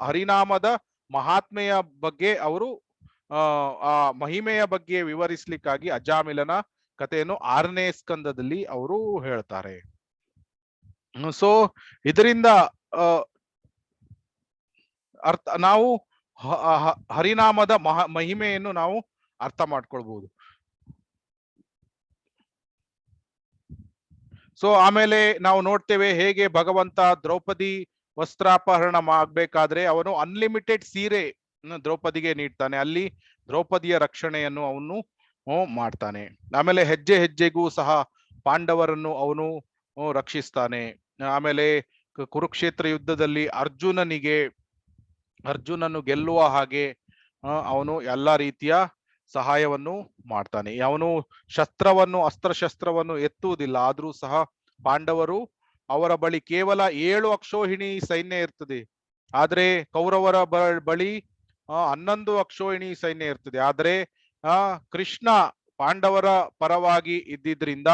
ಹರಿನಾಮದ ಮಹಾತ್ಮೆಯ ಬಗ್ಗೆ ಅವರು ಆ ಮಹಿಮೆಯ ಬಗ್ಗೆ ವಿವರಿಸ್ಲಿಕ್ಕಾಗಿ ಅಜಾಮಿಲನ ಕಥೆಯನ್ನು 6ನೇ ಸ್ಕಂದದಲ್ಲಿ ಅವರು ಹೇಳ್ತಾರೆ. ಸೊ ಇದರಿಂದ ನಾವು ಹರಿನಾಮದ ಮಹಿಮೆಯನ್ನು ನಾವು ಅರ್ಥ ಮಾಡ್ಕೊಳ್ಬಹುದು. ಸೊ ಆಮೇಲೆ ನಾವು ನೋಡ್ತೇವೆ ಹೇಗೆ ಭಗವಂತ ದ್ರೌಪದಿ ವಸ್ತ್ರಾಪಹರಣ ಆಗ್ಬೇಕಾದ್ರೆ ಅವನು ಅನ್ಲಿಮಿಟೆಡ್ ಸೀರೆ ದ್ರೌಪದಿಗೆ ನೀಡ್ತಾನೆ. ಅಲ್ಲಿ ದ್ರೌಪದಿಯ ರಕ್ಷಣೆಯನ್ನು ಅವನು ಮಾಡ್ತಾನೆ. ಆಮೇಲೆ ಹೆಜ್ಜೆ ಹೆಜ್ಜೆಗೂ ಸಹ ಪಾಂಡವರನ್ನು ಅವನು ರಕ್ಷಿಸ್ತಾನೆ. ಆಮೇಲೆ ಕುರುಕ್ಷೇತ್ರ ಯುದ್ಧದಲ್ಲಿ ಅರ್ಜುನನ್ನು ಗೆಲ್ಲುವ ಹಾಗೆ ಅವನು ಎಲ್ಲಾ ರೀತಿಯ ಸಹಾಯವನ್ನು ಮಾಡ್ತಾನೆ. ಅವನು ಅಸ್ತ್ರಶಸ್ತ್ರವನ್ನು ಎತ್ತುವುದಿಲ್ಲ, ಆದ್ರೂ ಸಹ ಪಾಂಡವರು ಅವರ ಬಳಿ ಕೇವಲ 7 ಅಕ್ಷೋಹಿಣಿ ಸೈನ್ಯ ಇರ್ತದೆ, ಆದ್ರೆ ಕೌರವರ ಬಳಿ 11 ಅಕ್ಷೋಹಿಣಿ ಸೈನ್ಯ ಇರ್ತದೆ. ಆದ್ರೆ ಕೃಷ್ಣ ಪಾಂಡವರ ಪರವಾಗಿ ಇದ್ದಿದ್ರಿಂದ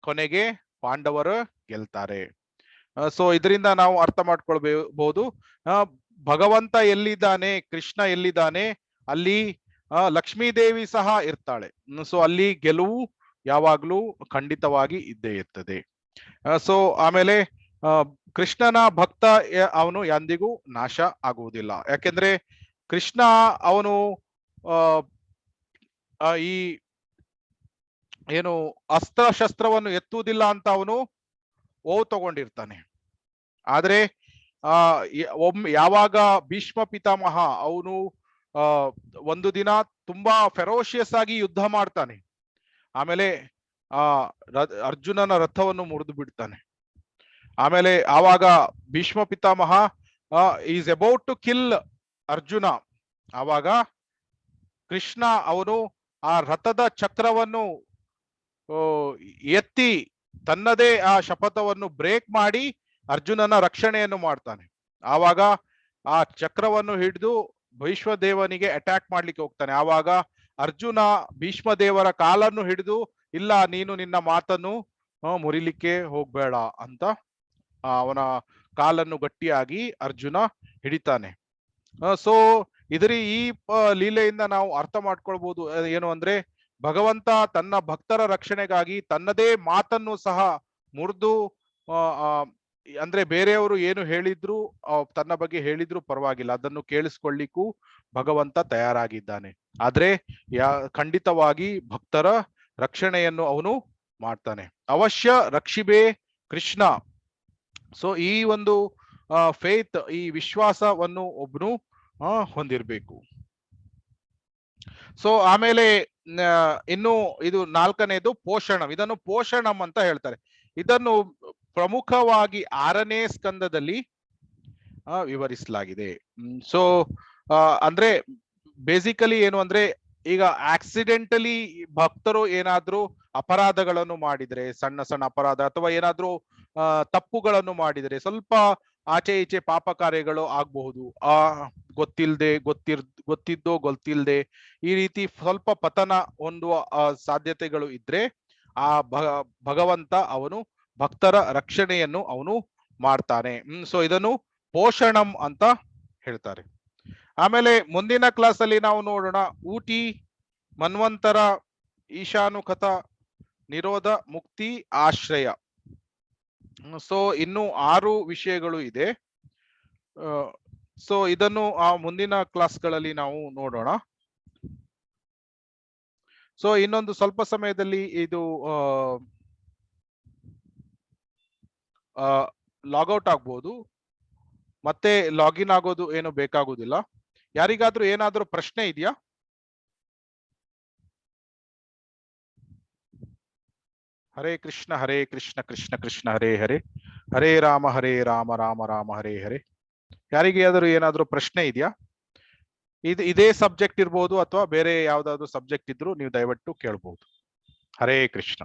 ಕೊನೆಗೆ ಪಾಂಡವರು ಗೆಲ್ತಾರೆ. ಸೊ ಇದರಿಂದ ನಾವು ಅರ್ಥ ಮಾಡ್ಕೊಳ್ಬಹುದು, ಭಗವಂತ ಎಲ್ಲಿದ್ದಾನೆ, ಕೃಷ್ಣ ಎಲ್ಲಿದ್ದಾನೆ, ಅಲ್ಲಿ ಲಕ್ಷ್ಮೀದೇವಿ ಸಹ ಇರ್ತಾಳೆ. ಸೊ ಅಲ್ಲಿ ಗೆಲುವು ಯಾವಾಗ್ಲೂ ಖಂಡಿತವಾಗಿ ಇದ್ದೇ ಇರ್ತದೆ. ಸೊ ಆಮೇಲೆ ಕೃಷ್ಣನ ಭಕ್ತ ಅವನು ಎಂದಿಗೂ ನಾಶ ಆಗುವುದಿಲ್ಲ. ಯಾಕೆಂದ್ರೆ ಕೃಷ್ಣ ಅವನು ಈ ಏನು ಅಸ್ತ್ರ ಶಸ್ತ್ರವನ್ನು ಎತ್ತುವುದಿಲ್ಲ ಅಂತ ಅವನು ತಗೊಂಡಿರ್ತಾನೆ. ಆದ್ರೆ ಯಾವಾಗ ಭೀಷ್ಮ ಪಿತಾಮಹ ಅವನು ಒಂದು ದಿನ ತುಂಬಾ ಫೆರೋಷಿಯಸ್ ಆಗಿ ಯುದ್ಧ ಮಾಡ್ತಾನೆ, ಆಮೇಲೆ ಅರ್ಜುನನ ರಥವನ್ನು ಮುರಿದು ಬಿಡ್ತಾನೆ. ಆಮೇಲೆ ಆವಾಗ Bhishma Pitamah is about to kill Arjuna. ಆವಾಗ ಕೃಷ್ಣ ಅವನು ಆ ರಥದ ಚಕ್ರವನ್ನು ಎತ್ತಿ ತನ್ನದೇ ಆ ಶಪಥವನ್ನು ಬ್ರೇಕ್ ಮಾಡಿ ಅರ್ಜುನನ ರಕ್ಷಣೆಯನ್ನು ಮಾಡ್ತಾನೆ. ಆವಾಗ ಆ ಚಕ್ರವನ್ನು ಹಿಡಿದು ಭೀಷ್ಮದೇವನಿಗೆ ಅಟ್ಯಾಕ್ ಮಾಡ್ಲಿಕ್ಕೆ ಹೋಗ್ತಾನೆ. ಆವಾಗ ಅರ್ಜುನ ಭೀಷ್ಮದೇವರ ಕಾಲನ್ನು ಹಿಡಿದು, ಇಲ್ಲ ನೀನು ನಿನ್ನ ಮಾತನ್ನು ಮುರಿಲಿಕ್ಕೆ ಹೋಗ್ಬೇಡ ಅಂತ ಅವನ ಕಾಲನ್ನು ಗಟ್ಟಿಯಾಗಿ ಅರ್ಜುನ ಹಿಡಿತಾನೆ. ಸೊ ಇದರ ಈ ಲೀಲೆಯಿಂದ ನಾವು ಅರ್ಥ ಮಾಡ್ಕೊಳ್ಬಹುದು ಏನು ಅಂದ್ರೆ, ಭಗವಂತ ತನ್ನ ಭಕ್ತರ ರಕ್ಷಣೆಗಾಗಿ ತನ್ನದೇ ಮಾತನ್ನು ಸಹ ಮುರಿದು, ಅಂದ್ರೆ ಬೇರೆಯವರು ಏನು ಹೇಳಿದ್ರು, ತನ್ನ ಬಗ್ಗೆ ಹೇಳಿದ್ರು ಪರವಾಗಿಲ್ಲ, ಅದನ್ನು ಕೇಳಿಸ್ಕೊಳ್ಳಿಕ್ಕೂ ಭಗವಂತ ತಯಾರಾಗಿದ್ದಾನೆ. ಆದ್ರೆ ಖಂಡಿತವಾಗಿ ಭಕ್ತರ ರಕ್ಷಣೆಯನ್ನು ಅವನು ಮಾಡ್ತಾನೆ. ಅವಶ್ಯ ರಕ್ಷಿಬೇ ಕೃಷ್ಣ. ಸೊ ಈ ಒಂದು ಫೇತ್, ಈ ವಿಶ್ವಾಸವನ್ನು ಒಬ್ನು ಹೊಂದಿರಬೇಕು. ಸೊ ಆಮೇಲೆ ಇನ್ನು ಇದು ನಾಲ್ಕನೇದು ಪೋಷಣಂ. ಇದನ್ನು ಪೋಷಣಂ ಅಂತ ಹೇಳ್ತಾರೆ. ಇದನ್ನು ಪ್ರಮುಖವಾಗಿ 6ನೇ ಸ್ಕಂದದಲ್ಲಿ ವಿವರಿಸಲಾಗಿದೆ. ಸೊ ಅಂದ್ರೆ ಬೇಸಿಕಲಿ ಏನು ಅಂದ್ರೆ, ಈಗ ಆಕ್ಸಿಡೆಂಟಲಿ ಭಕ್ತರು ಏನಾದ್ರೂ ಅಪರಾಧಗಳನ್ನು ಮಾಡಿದ್ರೆ, ಸಣ್ಣ ಸಣ್ಣ ಅಪರಾಧ ಅಥವಾ ಏನಾದ್ರೂ ತಪ್ಪುಗಳನ್ನು ಮಾಡಿದರೆ, ಸ್ವಲ್ಪ ಆಚೆ ಈಚೆ ಪಾಪ ಕಾರ್ಯಗಳು ಆಗಬಹುದು, ಗೊತ್ತಿದ್ದೋ ಗೊತ್ತಿಲ್ಲದೆ ಈ ರೀತಿ ಸ್ವಲ್ಪ ಪತನ ಹೊಂದುವ ಸಾಧ್ಯತೆಗಳು ಇದ್ರೆ, ಆ ಭಗವಂತ ಅವನು ಭಕ್ತರ ರಕ್ಷಣೆಯನ್ನು ಅವನು ಮಾಡ್ತಾನೆ. ಸೊ ಇದನ್ನು ಪೋಷಣಂ ಅಂತ ಹೇಳ್ತಾರೆ. ಆಮೇಲೆ ಮುಂದಿನ ಕ್ಲಾಸ್ ಅಲ್ಲಿ ನಾವು ನೋಡೋಣ ಊಟಿ, ಮನ್ವಂತರ, ಈಶಾನುಕಥ, ನಿರೋಧ, ಮುಕ್ತಿ, ಆಶ್ರಯ. ಸೊ ಇನ್ನು 6 ವಿಷಯಗಳು ಇದೆ. ಸೊ ಇದನ್ನು ಮುಂದಿನ ಕ್ಲಾಸ್ಗಳಲ್ಲಿ ನಾವು ನೋಡೋಣ. ಸೊ ಇನ್ನೊಂದು ಸ್ವಲ್ಪ ಸಮಯದಲ್ಲಿ ಇದು ಲಾಗೌಟ್ ಆಗ್ಬೋದು, ಮತ್ತೆ ಲಾಗಿನ್ ಆಗೋದು ಏನು ಬೇಕಾಗುದಿಲ್ಲ. ಯಾರಿಗಾದ್ರೂ ಏನಾದ್ರೂ ಪ್ರಶ್ನೆ ಇದೆಯಾ? ಹರೇ ಕೃಷ್ಣ ಕೃಷ್ಣ ಕೃಷ್ಣ ಹರೇ ಹರೇ, ಹರೇ ರಾಮ ರಾಮ ರಾಮ ಹರೇ ಹರೇ. ಯಾರಿಗಾದ್ರೂ ಏನಾದ್ರೂ ಪ್ರಶ್ನೆ ಇದೆಯಾ? ಇದೇ ಸಬ್ಜೆಕ್ಟ್ ಇರ್ಬೋದು ಅಥವಾ ಬೇರೆ ಯಾವ್ದಾದ್ರು ಸಬ್ಜೆಕ್ಟ್ ಇದ್ರು ನೀವು ದಯವಿಟ್ಟು ಕೇಳ್ಬಹುದು. ಹರೇ ಕೃಷ್ಣ.